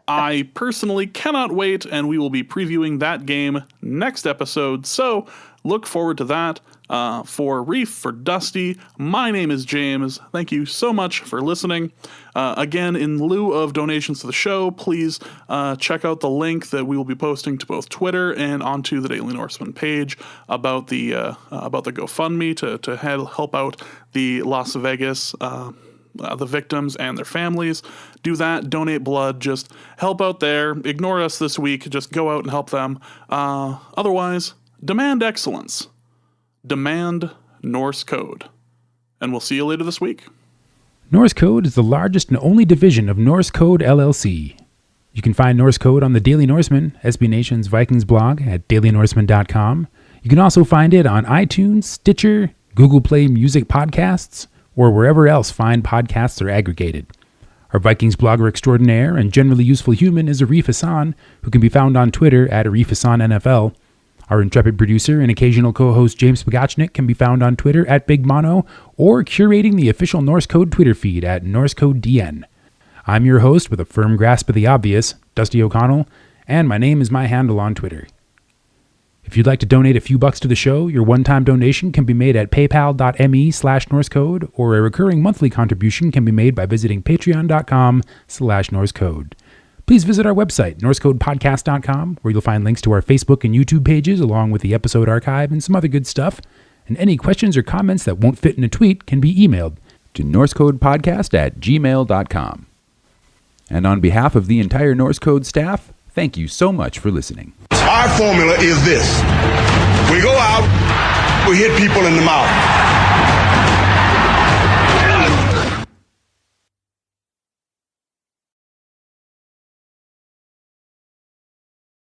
I personally cannot wait, and we will be previewing that game next episode. So look forward to that. For Reef, for Dusty, my name is James. Thank you so much for listening. Again, in lieu of donations to the show, please check out the link that we will be posting to both Twitter and onto the Daily Norseman page about the GoFundMe to help out the Las Vegas the victims and their families. Do that. Donate blood. Just help out there. Ignore us this week. Just go out and help them. Otherwise, demand excellence. Demand Norse Code. And we'll see you later this week. Norse Code is the largest and only division of Norse Code LLC. You can find Norse Code on the Daily Norseman, SB Nation's Vikings blog at dailynorseman.com. You can also find it on iTunes, Stitcher, Google Play Music Podcasts, or wherever else fine podcasts are aggregated. Our Vikings blogger extraordinaire and generally useful human is Arif Hassan, who can be found on Twitter at Arif Hassan NFL. Our intrepid producer and occasional co-host James Pogachnik can be found on Twitter at Big Mono or curating the official Norse Code Twitter feed at NorseCodeDN. I'm your host with a firm grasp of the obvious, Dusty O'Connell, and my name is my handle on Twitter. If you'd like to donate a few bucks to the show, your one-time donation can be made at paypal.me/NorseCode, or a recurring monthly contribution can be made by visiting patreon.com/NorseCode. Please visit our website, norsecodepodcast.com, where you'll find links to our Facebook and YouTube pages, along with the episode archive and some other good stuff. And any questions or comments that won't fit in a tweet can be emailed to norsecodepodcast@gmail.com. And on behalf of the entire Norse Code staff, thank you so much for listening. Our formula is this. We go out, we hit people in the mouth.